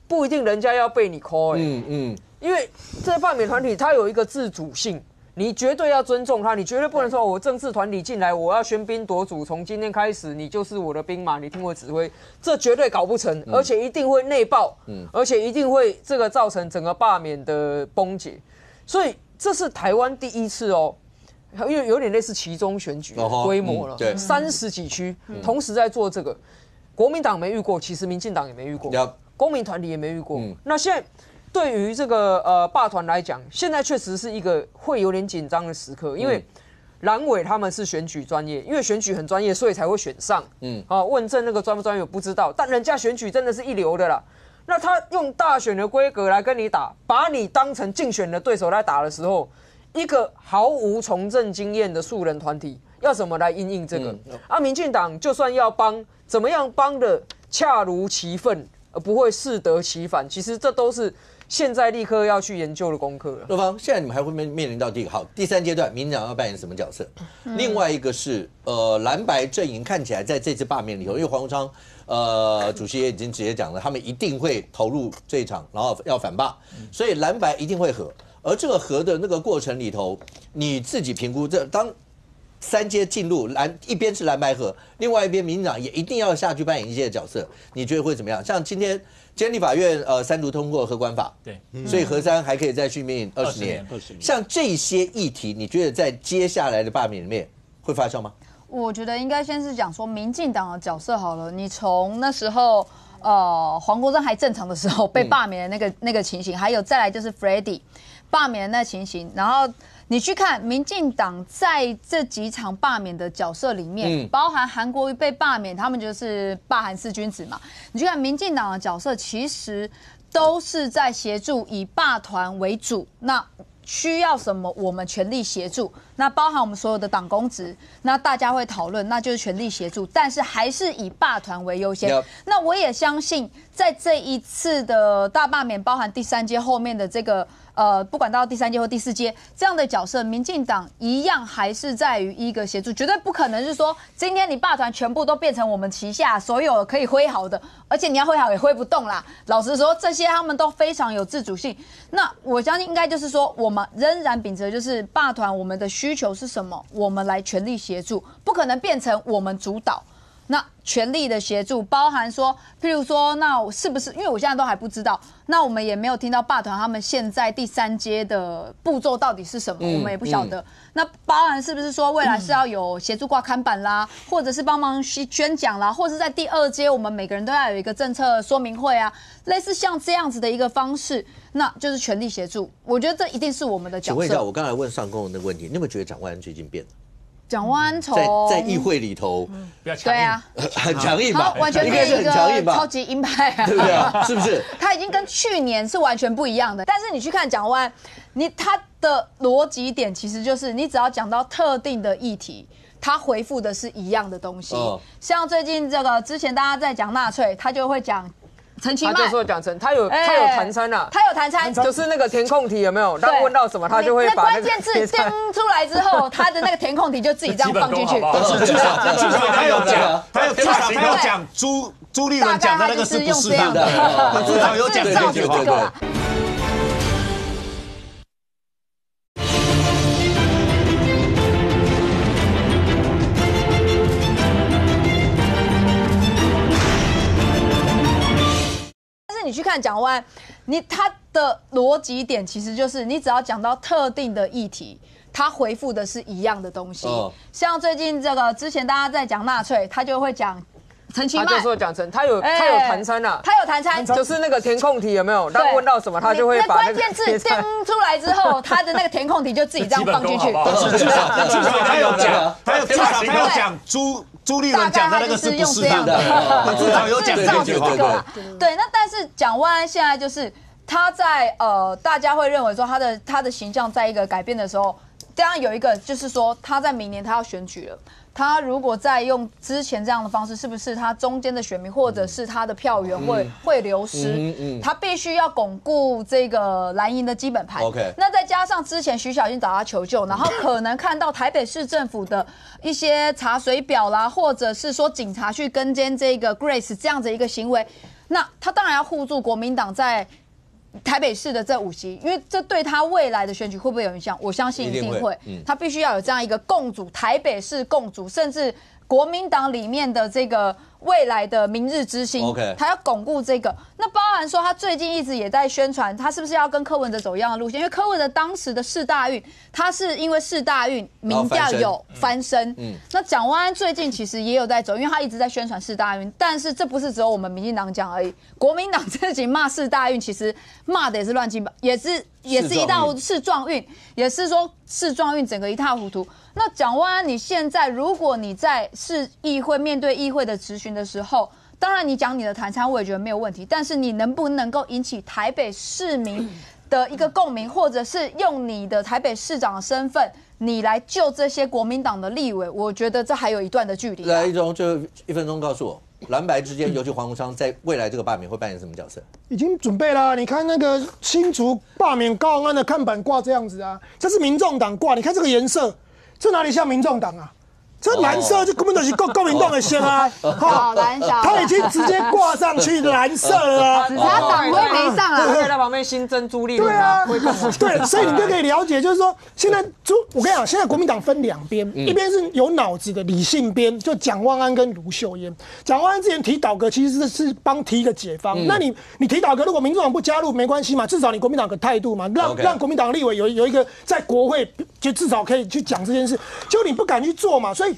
不一定人家要被你扣因为这些罢免团体它有一个自主性，你绝对要尊重它，你绝对不能说我政治团体进来，我要喧宾夺主，从今天开始你就是我的兵马，你听我指挥，这绝对搞不成，而且一定会内爆，而且一定会这个造成整个罢免的崩解，所以这是台湾第一次因为有点类似期中选举的规模了，30几区同时在做这个，国民党没遇过，其实民进党也没遇过，公民团体也没遇过。那现在对于这个罢团来讲，现在确实是一个会有点紧张的时刻，因为蓝委他们是选举专业，因为选举很专业，所以才会选上。问政那个专不专业我不知道，但人家选举真的是一流的啦。那他用大选的规格来跟你打，把你当成竞选的对手来打的时候，一个毫无从政经验的素人团体要怎么来因应这个？民进党就算要帮，怎么样帮的恰如其分，而不会适得其反？其实这都是现在立刻要去研究的功课了。若芳，现在你们还会面临到第3阶段，民进党要扮演什么角色？另外一个是蓝白阵营看起来在这次罢免里头，因为黄国昌主席也已经直接讲了，他们一定会投入这一场，然后要反罢，所以蓝白一定会合。而这个合的那个过程里头，你自己评估，当3阶进入一边是蓝白合，另外一边民进党也一定要下去扮演一些角色，你觉得会怎么样？像今天立法院3读通过合管法，对，所以核3还可以再续命20年。像这些议题，你觉得在接下来的罢免里面会发酵吗？我觉得应该先是讲说民进党的角色好了，你从那时候黄国昌还正常的时候被罢免的那个情形，还有再来就是 Freddy 罢免的那情形，然后你去看民进党在这几场罢免的角色里面，包含韩国瑜被罢免，他们就是罢韩四君子嘛。你去看民进党的角色，其实都是在协助以罢团为主。那需要什么，我们全力协助。那包含我们所有的党公职，那大家会讨论，那就是全力协助，但是还是以罢团为优先。那我也相信，在这一次的大罢免，包含第3阶后面的这个不管到第3阶或第4阶这样的角色，民进党一样还是在于一个协助，绝对不可能是说今天你罢团全部都变成我们旗下所有可以挥毫的，而且你要挥毫也挥不动啦。老实说，这些他们都非常有自主性。那我相信应该就是说，我们仍然秉着就是罢团我们的需求是什么，我们来全力协助，不可能变成我们主导。那全力的协助，包含说，譬如说，那是不是？因为我现在都还不知道，那我们也没有听到罢团他们现在第3阶的步骤到底是什么，我们也不晓得。那包含是不是说未来是要有协助挂看板啦，或者是帮忙宣讲啦，或者是在第2阶我们每个人都要有一个政策说明会啊，类似像这样子的一个方式，那就是全力协助。我觉得这一定是我们的角色。请问一下，我刚才问上公的问题，你有没有觉得蒋万安最近变了？蒋万安在议会里头，比较强硬，对啊，很强硬吧？完全应该是很强硬吧？超级鹰派啊，对不对啊？是不是？他已经跟去年是完全不一样的。但是你去看蒋万安，他的逻辑点其实就是，你只要讲到特定的议题，他回复的是一样的东西。像最近这个之前大家在讲纳粹，他就会讲。陈其迈他就说讲成他有弹参啊，他有弹参，就是那个填空题有没有？他问到什么，他就会把关键字叮出来之后，他的那个填空题就自己这样放进去。至少他有讲朱立伦讲的那个是不是的？至少有讲这句话。你去看蒋万安，他的逻辑点其实就是，你只要讲到特定的议题，他回复的是一样的东西。像最近这个之前大家在讲纳粹，他就会讲陈其迈，他就说讲成他有弹参啊，他有弹参，就是那个填空题有没有？他问到什么，他就会把关键字叮出来之后，他的那个填空题就自己这样放进去。至少他有讲朱立伦讲的那个是不是的？至少有讲这句话。对，那但是蒋万安现在就是他在大家会认为说他的形象在一个改变的时候，当然有一个就是说他在明年他要选举了。他如果再用之前这样的方式，是不是他中间的选民或者是他的票源会流失？他必须要巩固这个蓝营的基本盘。那再加上之前徐小新找他求救，然后可能看到台北市政府的一些查水表啦，或者是说警察去跟监这个 Grace 这样子一个行为，那他当然要护住国民党在台北市的这5席，因为这对他未来的选举会不会有影响？我相信一定会。他必须要有这样一个共主，台北市共主，甚至国民党里面的这个未来的明日之星，他要巩固这个。那包含说他最近一直也在宣传，他是不是要跟柯文哲走一样的路线？因为柯文哲当时的世大运，他是因为世大运民调有翻身。那蒋万安最近其实也有在走，因为他一直在宣传世大运，但是这不是只有我们民进党讲而已，国民党自己骂世大运，其实骂的也是乱七八，也是一道世壮运，也是说世壮运整个一塌糊涂。那蒋万安，你现在如果你在市议会面对议会的质询的时候，当然你讲你的谈参，我也觉得没有问题，但是你能不能够引起台北市民的一个共鸣，或者是用你的台北市长的身份，你来救这些国民党的立委，我觉得这还有一段的距离。来，一中就1分钟告诉我，蓝白之间，尤其黄鸿昌在未来这个罢免会扮演什么角色？已经准备了，你看那个新竹罢免高虹安的看板挂这样子啊，这是民众党挂，你看这个颜色，这哪里像民众党啊？这蓝色就根本就是国民党的线啊！好蓝小，他已经直接挂上去蓝色了啊！只差党徽没上啊！在他旁边新增朱立伦。对啊，对，所以你就可以了解，就是说现在我跟你讲，现在国民党分2边，一边是有脑子的理性边，就蒋万安跟卢秀燕。蒋万安之前提倒阁，其实是帮提一个解方。那你提倒阁，如果民众党不加入没关系嘛，至少你国民党有个态度嘛，让国民党立委有一个在国会就至少可以去讲这件事，就你不敢去做嘛，所以。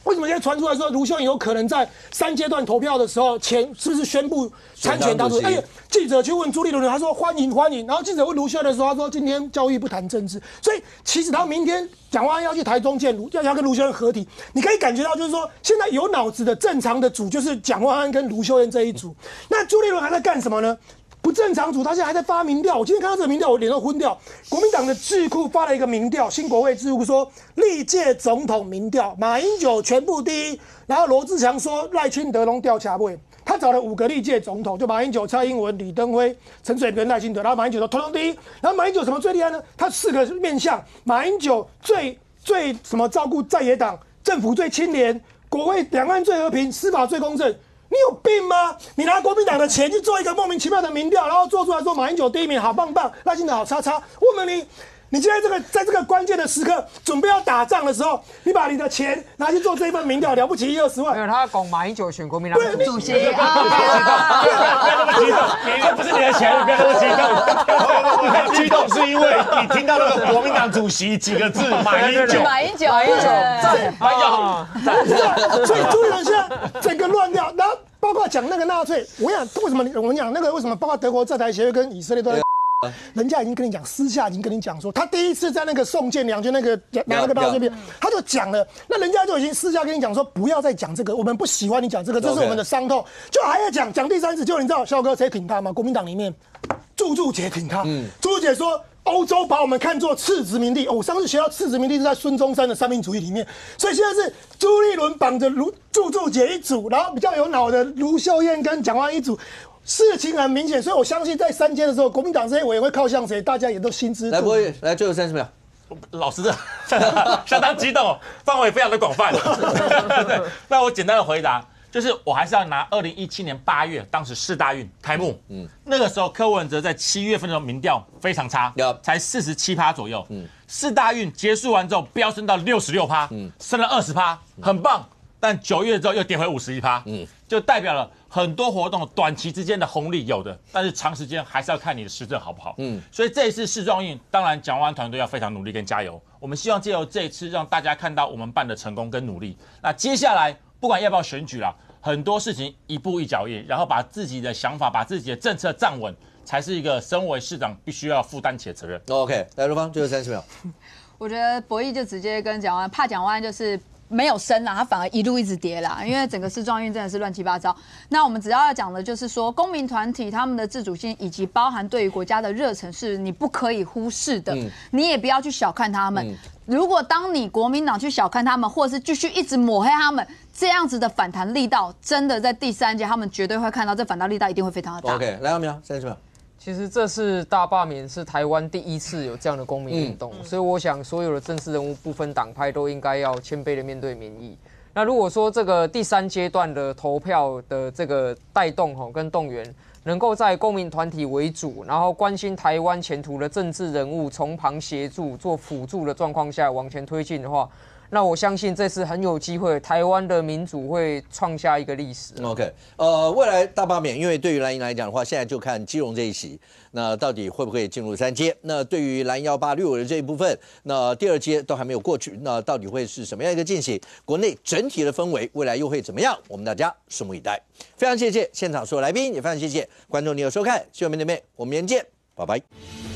为什么现在传出来说卢秀燕有可能在3阶段投票的时候前是不是宣布参选当主席？而且记者去问朱立伦，他说欢迎欢迎。然后记者问卢秀燕的时候，他说今天教育不谈政治。所以其实他明天蒋万安要去台中见要跟卢秀燕合体，你可以感觉到就是说现在有脑子的正常的组就是蒋万安跟卢秀燕这一组。那朱立伦还在干什么呢？不正常组，他现在还在发民调。我今天看到这个民调，我脸都昏掉。国民党的智库发了一个民调，新国会智库说历届总统民调，马英九全部第一，然后罗志祥说赖清德拢掉卡位。他找了5个历届总统，就马英九、蔡英文、李登辉、陈水扁、赖清德，然后马英九都统统第一。然后马英九什么最厉害呢？他4个面向，马英九最什么照顾在野党，政府最清廉，国会两岸最和平，司法最公正。你有病吗？你拿国民党的钱去做一个莫名其妙的民调，然后做出来说马英九第一名，好棒棒，赖清德好叉叉。我问你，你现在在这个关键的时刻，准备要打仗的时候，你把你的钱拿去做这份民调，了不起10-20万？没有，他拱马英九选国民党主席啊！不要那么激动，这不是你的钱，不要那么激动。你很激动是因为你听到那个国民党主席几个字，马英九，马英九，所以朱立伦现在整个乱掉，然后包括讲那个纳粹，我想为什么我们讲那个为什么包括德国在台协会跟以色列都在。人家已经跟你讲，私下已经跟你讲说，他第一次在那个宋建良就那个拿那个纳粹片，他就讲了，那人家就已经私下跟你讲说，不要再讲这个，我们不喜欢你讲这个，这是我们的伤痛，就还要讲第3次，就你知道肖哥谁挺他吗？国民党里面，朱姐挺他，朱姐说。欧洲把我们看作次殖民地，我上次学到次殖民地是在孙中山的三民主义里面，所以现在是朱立伦绑着朱姐一组，然后比较有脑的卢秀燕跟蒋万安一组，事情很明显，所以我相信在3阶的时候，国民党这些委员会靠向谁，大家也都心知肚明。来，博宇，来最后30秒。老师相当激动，范围非常的广泛。那我简单的回答。就是我还是要拿2017年8月当时世大运开幕，那个时候柯文哲在7月份的民调非常差，才47%左右，世大运结束完之后飙升到66%，升了20%，很棒。但9月之后又跌回51%，就代表了很多活动短期之间的红利有的，但是长时间还是要看你的施政好不好。所以这一次世壮运，当然蒋万安团队要非常努力跟加油。我们希望借由这一次让大家看到我们办的成功跟努力。那接下来不管要不要选举啦。很多事情一步一脚印，然后把自己的想法、把自己的政策站稳，才是一个身为市长必须要负担起的责任。OK， 来罗芳，最后30秒。我觉得博弈就直接跟蒋万安，怕蒋万安就是没有升啦，他反而一路一直跌啦，因为整个世壮运真的是乱七八糟。那我们只要讲的就是说，公民团体他们的自主性以及包含对于国家的热忱是你不可以忽视的，你也不要去小看他们。如果当你国民党去小看他们，或者是继续一直抹黑他们，这样子的反弹力道，真的在第3届他们绝对会看到，这反弹力道一定会非常的大。OK， 来，有没有30秒？其实这次大罢免是台湾第1次有这样的公民运动，所以我想所有的政治人物不分党派都应该要谦卑的面对民意。那如果说这个第3阶段的投票的这个带动跟动员，能够在公民团体为主，然后关心台湾前途的政治人物从旁协助做辅助的状况下往前推进的话，那我相信这次很有机会，台湾的民主会创下一个历史。OK， 未来大罢免，因为对于蓝营来讲的话，现在就看基隆这一席，那到底会不会进入3阶？那对于蓝118绿委的这一部分，那第2阶都还没有过去，那到底会是什么样一个进行？国内整体的氛围，未来又会怎么样？我们大家拭目以待。非常谢谢现场所有来宾，也非常谢谢观众你的收看，希望我们的面，我们明天见，拜拜。